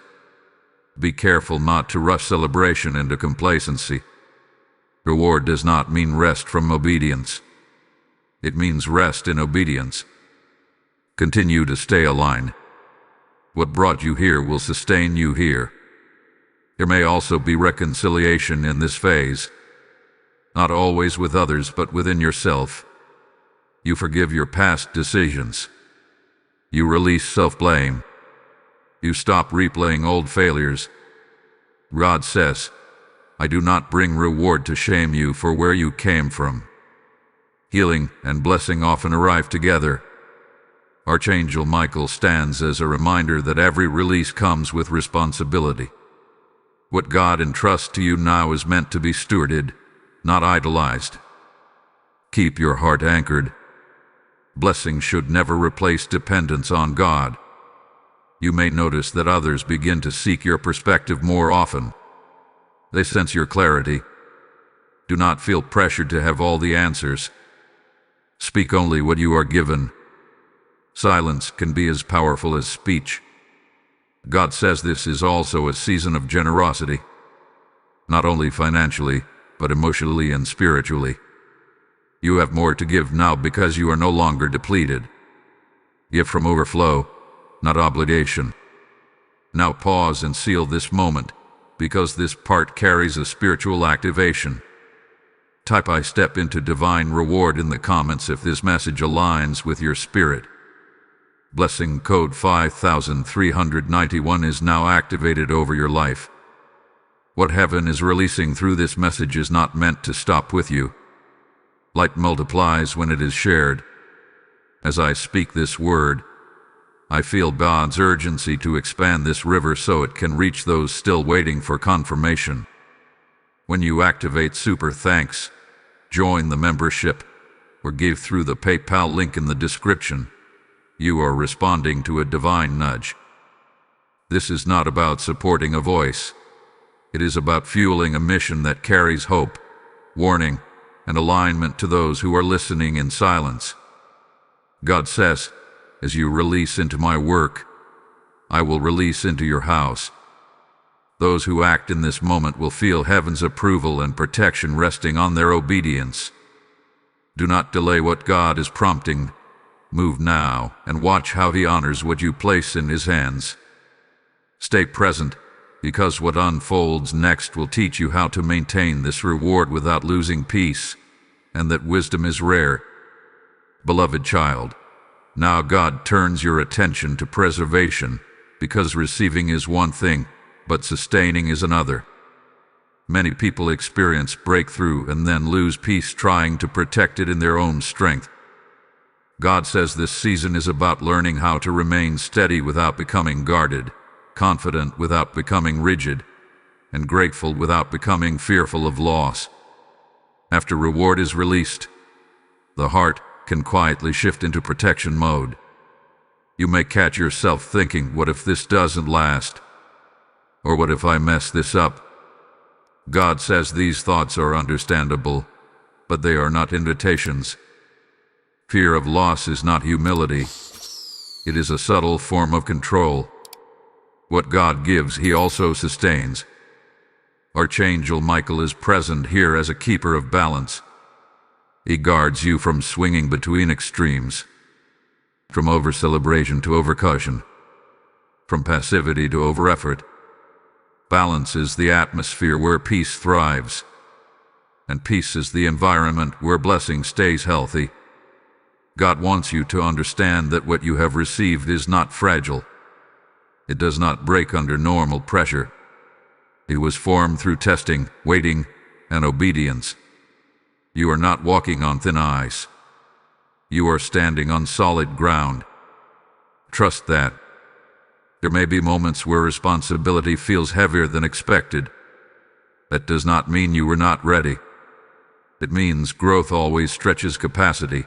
Be careful not to rush celebration into complacency. Reward does not mean rest from obedience. It means rest in obedience. Continue to stay aligned. What brought you here will sustain you here. There may also be reconciliation in this phase. Not always with others, but within yourself. You forgive your past decisions. You release self-blame. You stop replaying old failures. God says, I do not bring reward to shame you for where you came from. Healing and blessing often arrive together. Archangel Michael stands as a reminder that every release comes with responsibility. What God entrusts to you now is meant to be stewarded, not idolized. Keep your heart anchored. Blessing should never replace dependence on God. You may notice that others begin to seek your perspective more often. They sense your clarity. Do not feel pressured to have all the answers. Speak only what you are given. Silence can be as powerful as speech. God says this is also a season of generosity, not only financially, but emotionally and spiritually. You have more to give now because you are no longer depleted. Give from overflow, not obligation. Now pause and seal this moment, because this part carries a spiritual activation. Type I step into divine reward in the comments if this message aligns with your spirit. Blessing code 5391 is now activated over your life. What heaven is releasing through this message is not meant to stop with you. Light multiplies when it is shared. As I speak this word, I feel God's urgency to expand this river so it can reach those still waiting for confirmation. When you activate Super Thanks, join the membership, or give through the PayPal link in the description, you are responding to a divine nudge. This is not about supporting a voice. It is about fueling a mission that carries hope, warning, and alignment to those who are listening in silence. God says, as you release into my work, I will release into your house. Those who act in this moment will feel heaven's approval and protection resting on their obedience. Do not delay what God is prompting. Move now and watch how He honors what you place in His hands. Stay present, because what unfolds next will teach you how to maintain this reward without losing peace, and that wisdom is rare. Beloved child, now God turns your attention to preservation, because receiving is one thing, but sustaining is another. Many people experience breakthrough and then lose peace trying to protect it in their own strength. God says this season is about learning how to remain steady without becoming guarded, confident without becoming rigid, and grateful without becoming fearful of loss. After reward is released, the heart can quietly shift into protection mode. You may catch yourself thinking, what if this doesn't last? Or what if I mess this up? God says these thoughts are understandable, but they are not invitations. Fear of loss is not humility. It is a subtle form of control. What God gives, He also sustains. Archangel Michael is present here as a keeper of balance. He guards you from swinging between extremes, from over-celebration to over-caution, from passivity to over-effort. Balance is the atmosphere where peace thrives, and peace is the environment where blessing stays healthy. God wants you to understand that what you have received is not fragile. It does not break under normal pressure. It was formed through testing, waiting, and obedience. You are not walking on thin ice. You are standing on solid ground. Trust that. There may be moments where responsibility feels heavier than expected. That does not mean you were not ready. It means growth always stretches capacity.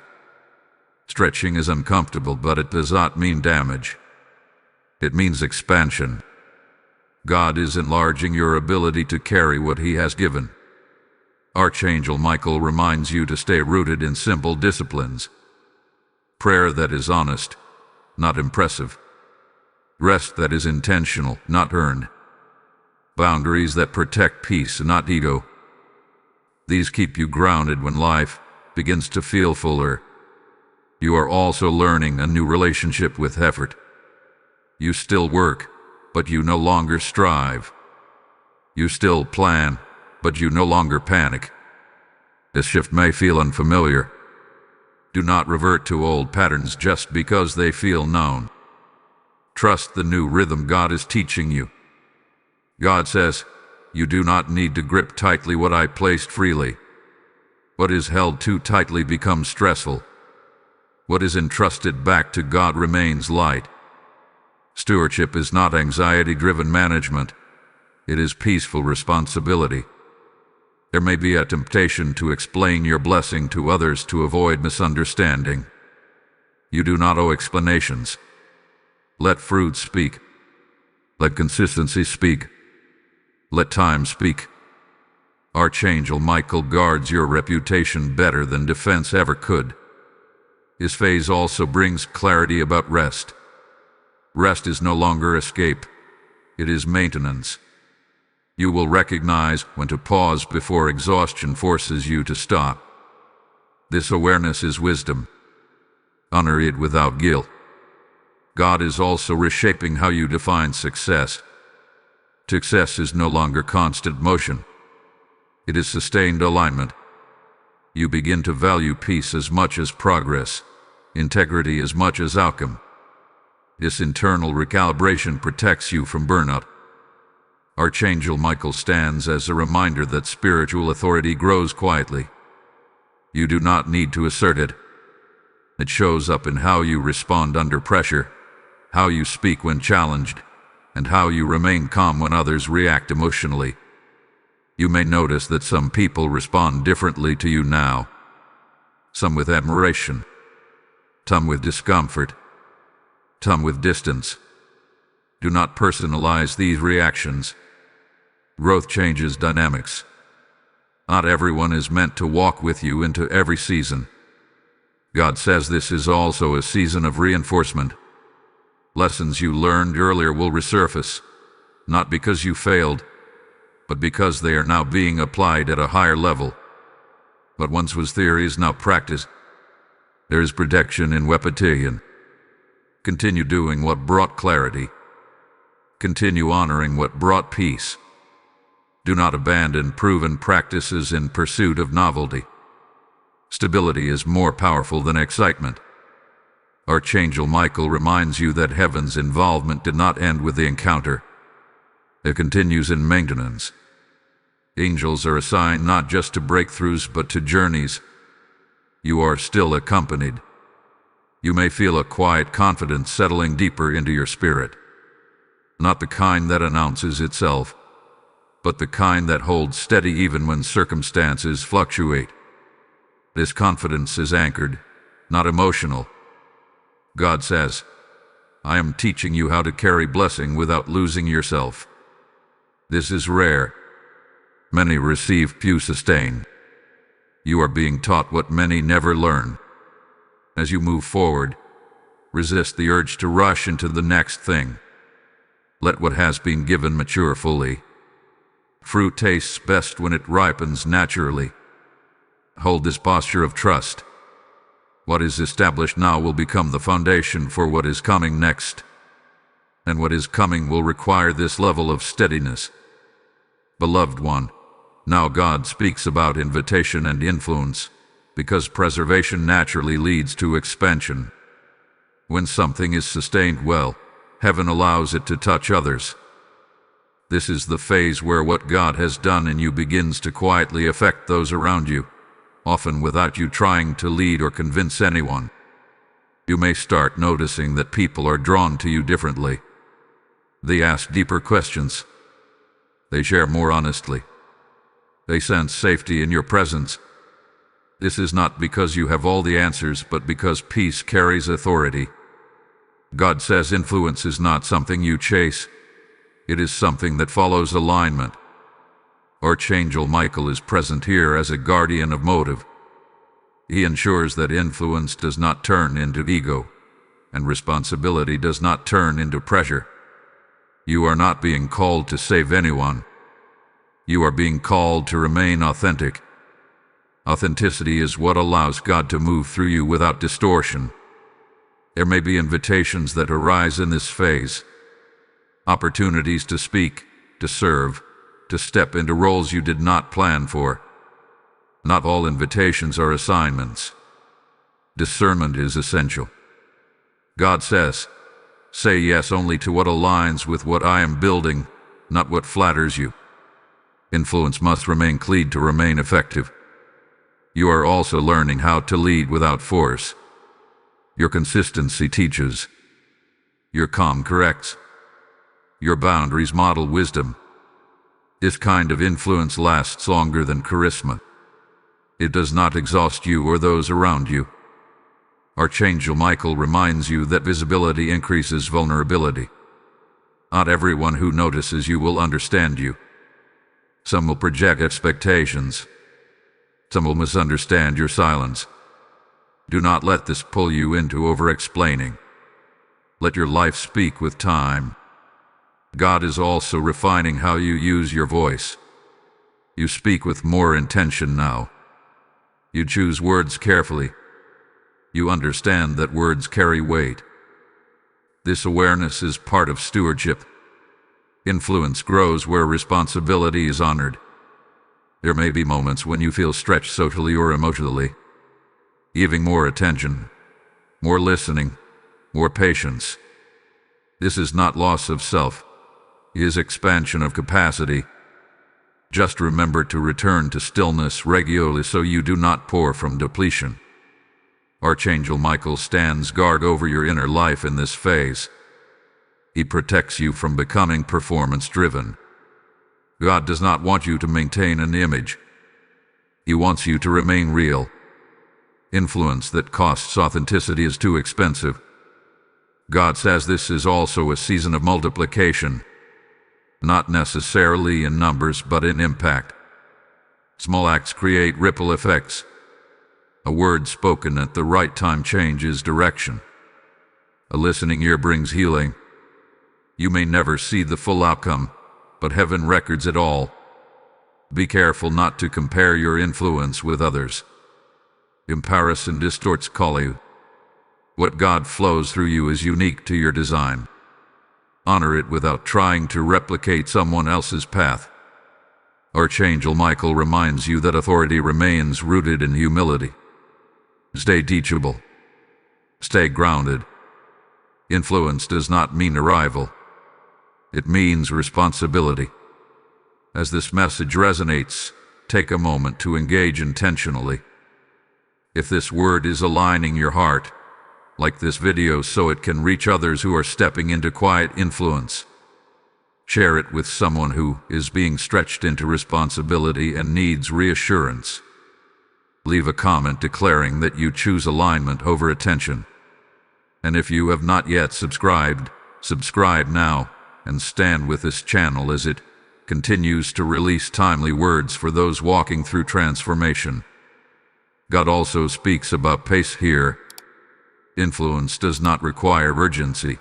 Stretching is uncomfortable, but it does not mean damage. It means expansion. God is enlarging your ability to carry what He has given. Archangel Michael reminds you to stay rooted in simple disciplines. Prayer that is honest, not impressive. Rest that is intentional, not earned. Boundaries that protect peace, not ego. These keep you grounded when life begins to feel fuller. You are also learning a new relationship with effort. You still work, but you no longer strive. You still plan, but you no longer panic. This shift may feel unfamiliar. Do not revert to old patterns just because they feel known. Trust the new rhythm God is teaching you. God says, you do not need to grip tightly what I placed freely. What is held too tightly becomes stressful. What is entrusted back to God remains light. Stewardship is not anxiety-driven management. It is peaceful responsibility. There may be a temptation to explain your blessing to others to avoid misunderstanding. You do not owe explanations. Let fruit speak. Let consistency speak. Let time speak. Archangel Michael guards your reputation better than defense ever could. His phase also brings clarity about rest. Rest is no longer escape. It is maintenance. You will recognize when to pause before exhaustion forces you to stop. This awareness is wisdom. Honor it without guilt. God is also reshaping how you define success. Success is no longer constant motion. It is sustained alignment. You begin to value peace as much as progress, integrity as much as outcome. This internal recalibration protects you from burnout. Archangel Michael stands as a reminder that spiritual authority grows quietly. You do not need to assert it. It shows up in how you respond under pressure, how you speak when challenged, and how you remain calm when others react emotionally. You may notice that some people respond differently to you now. Some with admiration, some with discomfort, some with distance. Do not personalize these reactions. Growth changes dynamics. Not everyone is meant to walk with you into every season. God says this is also a season of reinforcement. Lessons you learned earlier will resurface, not because you failed, but because they are now being applied at a higher level. What once was theory is now practice. There is protection in repetition. Continue doing what brought clarity. Continue honoring what brought peace. Do not abandon proven practices in pursuit of novelty. Stability is more powerful than excitement. Archangel Michael reminds you that heaven's involvement did not end with the encounter. It continues in maintenance. Angels are assigned not just to breakthroughs but to journeys. You are still accompanied. You may feel a quiet confidence settling deeper into your spirit. Not the kind that announces itself, but the kind that holds steady even when circumstances fluctuate. This confidence is anchored, not emotional. God says, I am teaching you how to carry blessing without losing yourself. This is rare. Many receive, few sustain. You are being taught what many never learn. As you move forward, resist the urge to rush into the next thing. Let what has been given mature fully. Fruit tastes best when it ripens naturally. Hold this posture of trust. What is established now will become the foundation for what is coming next. And what is coming will require this level of steadiness. Beloved one, now God speaks about invitation and influence, because preservation naturally leads to expansion. When something is sustained well, heaven allows it to touch others. This is the phase where what God has done in you begins to quietly affect those around you, often without you trying to lead or convince anyone. You may start noticing that people are drawn to you differently. They ask deeper questions. They share more honestly. They sense safety in your presence. This is not because you have all the answers, but because peace carries authority. God says influence is not something you chase. It is something that follows alignment. Archangel Michael is present here as a guardian of motive. He ensures that influence does not turn into ego, and responsibility does not turn into pressure. You are not being called to save anyone. You are being called to remain authentic. Authenticity is what allows God to move through you without distortion. There may be invitations that arise in this phase. Opportunities to speak, to serve, to step into roles you did not plan for. Not all invitations are assignments. Discernment is essential. God says, say yes only to what aligns with what I am building, not what flatters you. Influence must remain clean to remain effective. You are also learning how to lead without force. Your consistency teaches. Your calm corrects. Your boundaries model wisdom. This kind of influence lasts longer than charisma. It does not exhaust you or those around you. Archangel Michael reminds you that visibility increases vulnerability. Not everyone who notices you will understand you. Some will project expectations. Some will misunderstand your silence. Do not let this pull you into over-explaining. Let your life speak with time. God is also refining how you use your voice. You speak with more intention now. You choose words carefully. You understand that words carry weight. This awareness is part of stewardship. Influence grows where responsibility is honored. There may be moments when you feel stretched socially or emotionally. Giving more attention, more listening, more patience. This is not loss of self. It is expansion of capacity. Just remember to return to stillness regularly so you do not pour from depletion. Archangel Michael stands guard over your inner life in this phase. He protects you from becoming performance-driven. God does not want you to maintain an image. He wants you to remain real. Influence that costs authenticity is too expensive. God says this is also a season of multiplication. Not necessarily in numbers, but in impact. Small acts create ripple effects. A word spoken at the right time changes direction. A listening ear brings healing. You may never see the full outcome, but heaven records it all. Be careful not to compare your influence with others. Comparison distorts calling. What God flows through you is unique to your design. Honor it without trying to replicate someone else's path. Archangel Michael reminds you that authority remains rooted in humility. Stay teachable. Stay grounded. Influence does not mean arrival. It means responsibility. As this message resonates, take a moment to engage intentionally. If this word is aligning your heart, Like this video so it can reach others who are stepping into quiet influence. Share it with someone who is being stretched into responsibility and needs reassurance. Leave a comment declaring that you choose alignment over attention. And if you have not yet subscribed, subscribe now and stand with this channel as it continues to release timely words for those walking through transformation. God also speaks about pace here. Influence does not require urgency.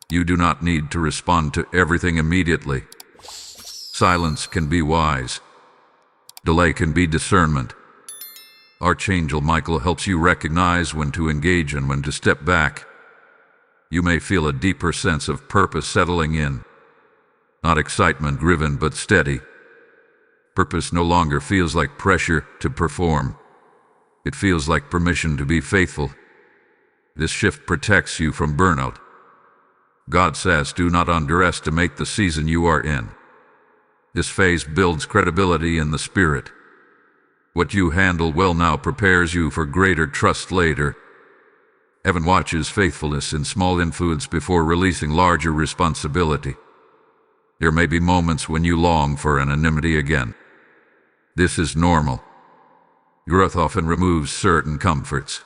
You do not need to respond to everything immediately. Silence can be wise. Delay can be discernment. Archangel Michael helps you recognize when to engage and when to step back. You may feel a deeper sense of purpose settling in. Not excitement-driven but steady. Purpose no longer feels like pressure to perform. It feels like permission to be faithful. This shift protects you from burnout. God says, do not underestimate the season you are in. This phase builds credibility in the spirit. What you handle well now prepares you for greater trust later. Heaven watches faithfulness in small influence before releasing larger responsibility. There may be moments when you long for anonymity again. This is normal. Growth often removes certain comforts.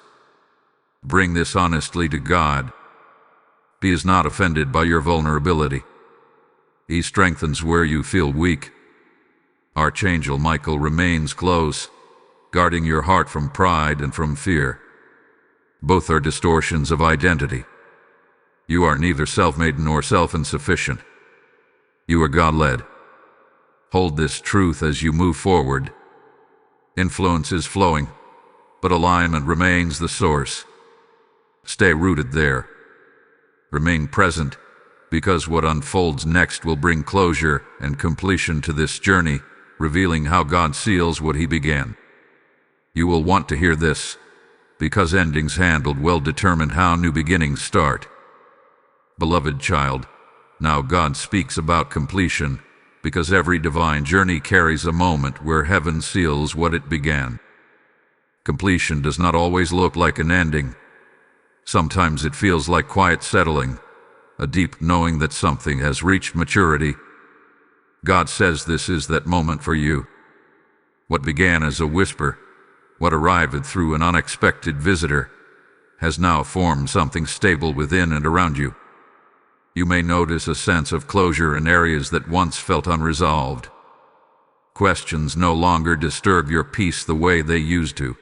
Bring this honestly to God. He is not offended by your vulnerability. He strengthens where you feel weak. Archangel Michael remains close, guarding your heart from pride and from fear. Both are distortions of identity. You are neither self-made nor self-insufficient. You are God-led. Hold this truth as you move forward. Influence is flowing, but alignment remains the source. Stay rooted there. Remain present, because what unfolds next will bring closure and completion to this journey, revealing how God seals what He began. You will want to hear this, because endings handled well determine how new beginnings start. Beloved child, now God speaks about completion, because every divine journey carries a moment where heaven seals what it began. Completion does not always look like an ending. Sometimes it feels like quiet settling, a deep knowing that something has reached maturity. God says this is that moment for you. What began as a whisper, what arrived through an unexpected visitor, has now formed something stable within and around you. You may notice a sense of closure in areas that once felt unresolved. Questions no longer disturb your peace the way they used to.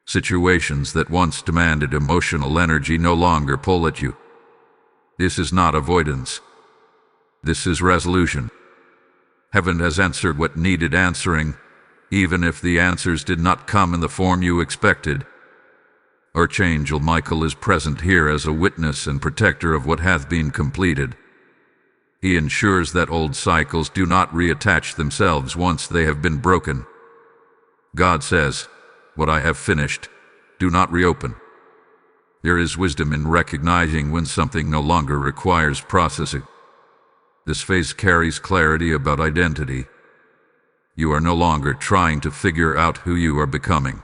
Situations that once demanded emotional energy no longer pull at you. This is not avoidance. This is resolution. Heaven has answered what needed answering, even if the answers did not come in the form you expected. Archangel Michael is present here as a witness and protector of what hath been completed. He ensures that old cycles do not reattach themselves once they have been broken. God says, "What I have finished, do not reopen." There is wisdom in recognizing when something no longer requires processing. This phase carries clarity about identity. You are no longer trying to figure out who you are becoming.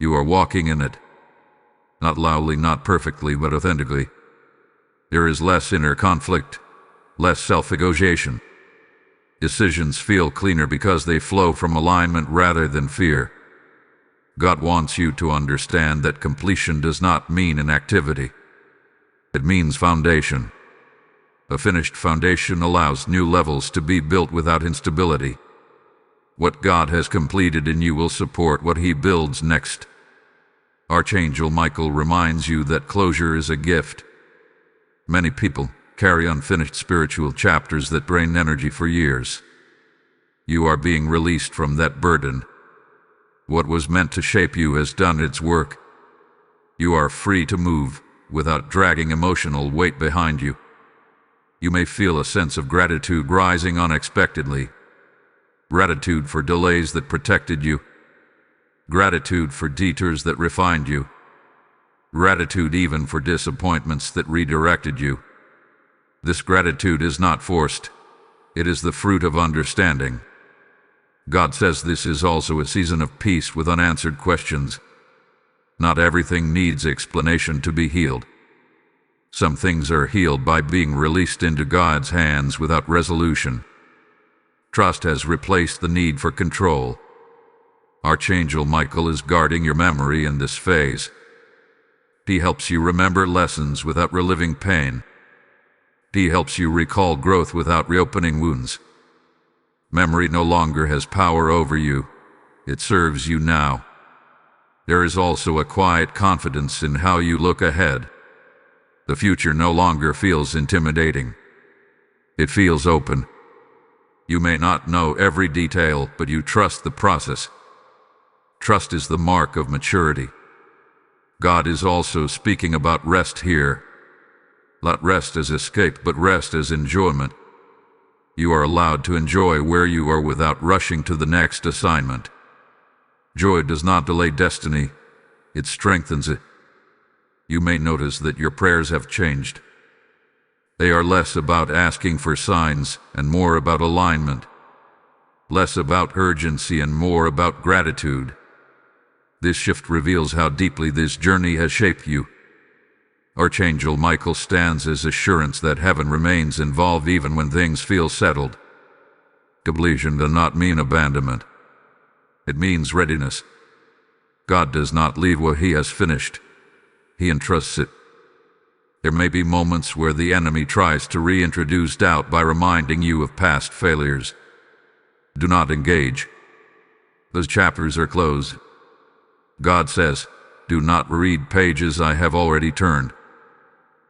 You are walking in it. Not loudly, not perfectly, but authentically. There is less inner conflict, less self-negotiation. Decisions feel cleaner because they flow from alignment rather than fear. God wants you to understand that completion does not mean inactivity. It means foundation. A finished foundation allows new levels to be built without instability. What God has completed in you will support what He builds next. Archangel Michael reminds you that closure is a gift. Many people carry unfinished spiritual chapters that drain energy for years. You are being released from that burden. What was meant to shape you has done its work. You are free to move without dragging emotional weight behind you. You may feel a sense of gratitude rising unexpectedly. Gratitude for delays that protected you. Gratitude for detours that refined you. Gratitude even for disappointments that redirected you. This gratitude is not forced. It is the fruit of understanding. God says this is also a season of peace with unanswered questions. Not everything needs explanation to be healed. Some things are healed by being released into God's hands without resolution. Trust has replaced the need for control. Archangel Michael is guarding your memory in this phase. He helps you remember lessons without reliving pain. He helps you recall growth without reopening wounds. Memory no longer has power over you. It serves you now. There is also a quiet confidence in how you look ahead. The future no longer feels intimidating. It feels open. You may not know every detail, but you trust the process. Trust is the mark of maturity. God is also speaking about rest here. Not rest as escape, but rest as enjoyment. You are allowed to enjoy where you are without rushing to the next assignment. Joy does not delay destiny, it strengthens it. You may notice that your prayers have changed. They are less about asking for signs and more about alignment. Less about urgency and more about gratitude. This shift reveals how deeply this journey has shaped you. Archangel Michael stands as assurance that heaven remains involved even when things feel settled. Completion does not mean abandonment. It means readiness. God does not leave what He has finished. He entrusts it. There may be moments where the enemy tries to reintroduce doubt by reminding you of past failures. Do not engage. Those chapters are closed. God says, "Do not read pages I have already turned."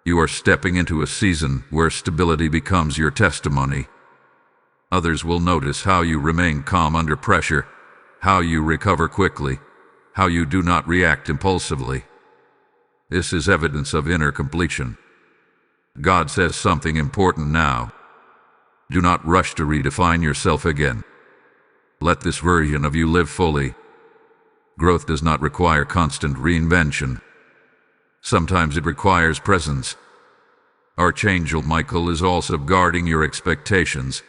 You are stepping into a season where stability becomes your testimony. Others will notice how you remain calm under pressure, how you recover quickly, how you do not react impulsively. This is evidence of inner completion. God says something important now. Do not rush to redefine yourself again. Let this version of you live fully. Growth does not require constant reinvention. Sometimes it requires presence. Archangel Michael is also guarding your expectations.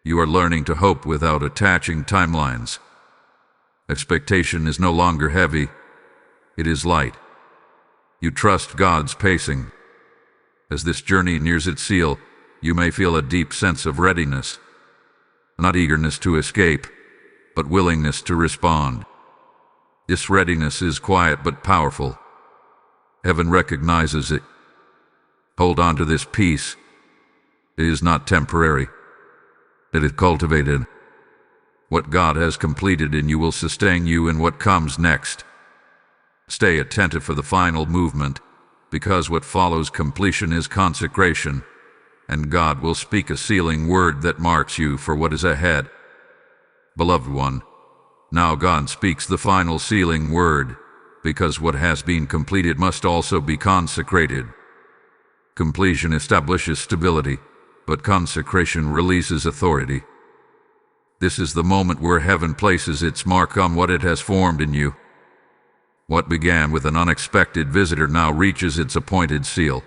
You are learning to hope without attaching timelines. Expectation is no longer heavy. It is light. You trust God's pacing. As this journey nears its seal, you may feel a deep sense of readiness. Not eagerness to escape, but willingness to respond. This readiness is quiet but powerful. Heaven recognizes it. Hold on to this peace. It is not temporary. It is cultivated. What God has completed in you will sustain you in what comes next. Stay attentive for the final movement, because what follows completion is consecration, and God will speak a sealing word that marks you for what is ahead. Beloved one, now God speaks the final sealing word, because what has been completed must also be consecrated. Completion establishes stability, but consecration releases authority. This is the moment where heaven places its mark on what it has formed in you. What began with an unexpected visitor now reaches its appointed seal.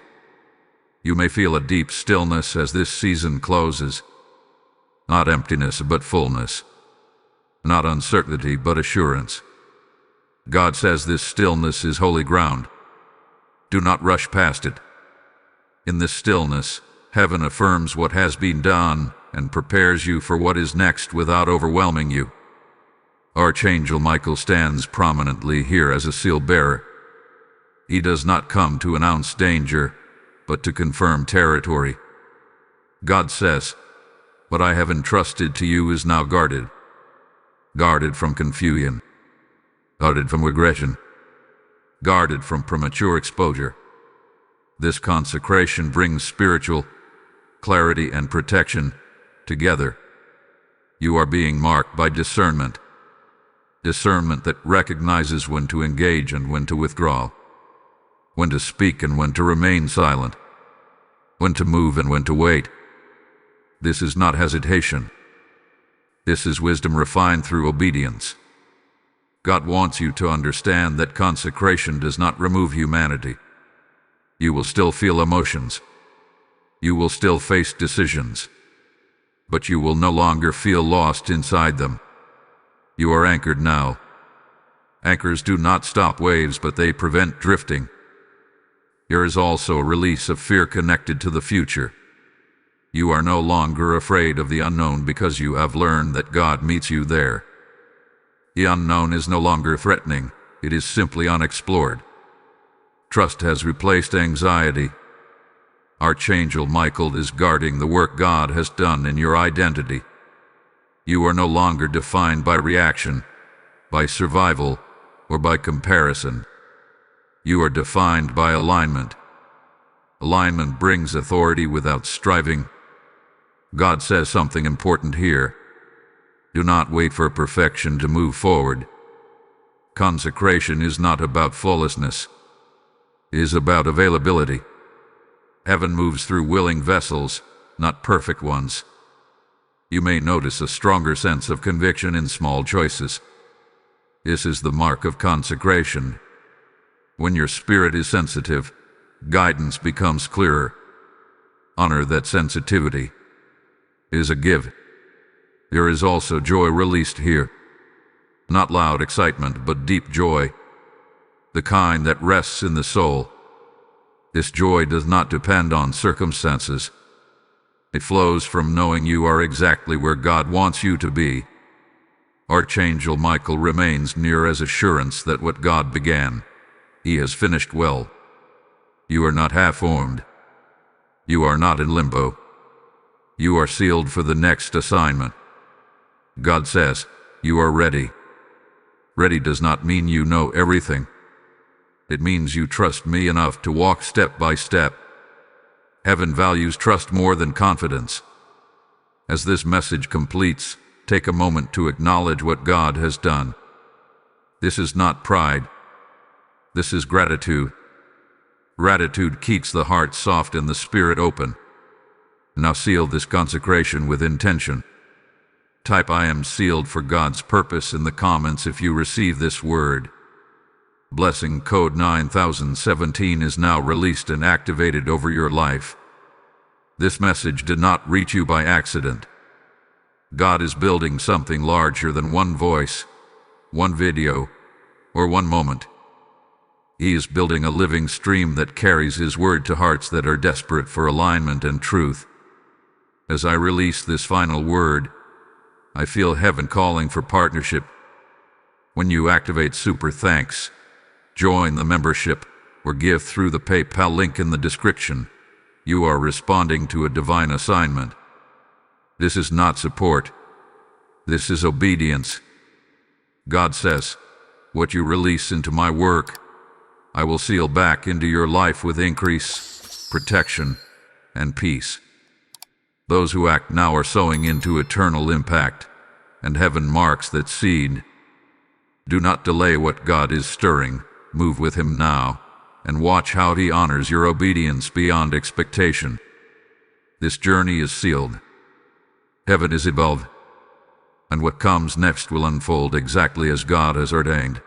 You may feel a deep stillness as this season closes. Not emptiness, but fullness. Not uncertainty, but assurance. God says this stillness is holy ground. Do not rush past it. In this stillness, heaven affirms what has been done and prepares you for what is next without overwhelming you. Archangel Michael stands prominently here as a seal bearer. He does not come to announce danger, but to confirm territory. God says, "What I have entrusted to you is now guarded." Guarded from confusion. Guarded from regression. Guarded from premature exposure. This consecration brings spiritual clarity and protection together. You are being marked by discernment. Discernment that recognizes when to engage and when to withdraw. When to speak and when to remain silent. When to move and when to wait. This is not hesitation. This is wisdom refined through obedience. God wants you to understand that consecration does not remove humanity. You will still feel emotions. You will still face decisions. But you will no longer feel lost inside them. You are anchored now. Anchors do not stop waves, but they prevent drifting. There is also a release of fear connected to the future. You are no longer afraid of the unknown because you have learned that God meets you there. The unknown is no longer threatening, it is simply unexplored. Trust has replaced anxiety. Archangel Michael is guarding the work God has done in your identity. You are no longer defined by reaction, by survival, or by comparison. You are defined by alignment. Alignment brings authority without striving. God says something important here. Do not wait for perfection to move forward. Consecration is not about flawlessness. It is about availability. Heaven moves through willing vessels, not perfect ones. You may notice a stronger sense of conviction in small choices. This is the mark of consecration. When your spirit is sensitive, guidance becomes clearer. Honor that sensitivity. It is a gift. There is also joy released here. Not loud excitement, but deep joy. The kind that rests in the soul. This joy does not depend on circumstances. It flows from knowing you are exactly where God wants you to be. Archangel Michael remains near as assurance that what God began, He has finished well. You are not half-formed. You are not in limbo. You are sealed for the next assignment. God says, you are ready. Ready does not mean you know everything. It means you trust me enough to walk step by step. Heaven values trust more than confidence. As this message completes, take a moment to acknowledge what God has done. This is not pride. This is gratitude. Gratitude keeps the heart soft and the spirit open. Now seal this consecration with intention. Type "I am sealed for God's purpose" in the comments if you receive this word. Blessing code 9017 is now released and activated over your life. This message did not reach you by accident. God is building something larger than one voice, one video, or one moment. He is building a living stream that carries His word to hearts that are desperate for alignment and truth. As I release this final word, I feel heaven calling for partnership. When you activate Super Thanks, join the membership, or give through the PayPal link in the description, you are responding to a divine assignment. This is not support. This is obedience. God says, what you release into my work, I will seal back into your life with increase, protection, and peace. Those who act now are sowing into eternal impact, and heaven marks that seed. Do not delay what God is stirring. Move with Him now, and watch how He honors your obedience beyond expectation. This journey is sealed. Heaven is above, and what comes next will unfold exactly as God has ordained.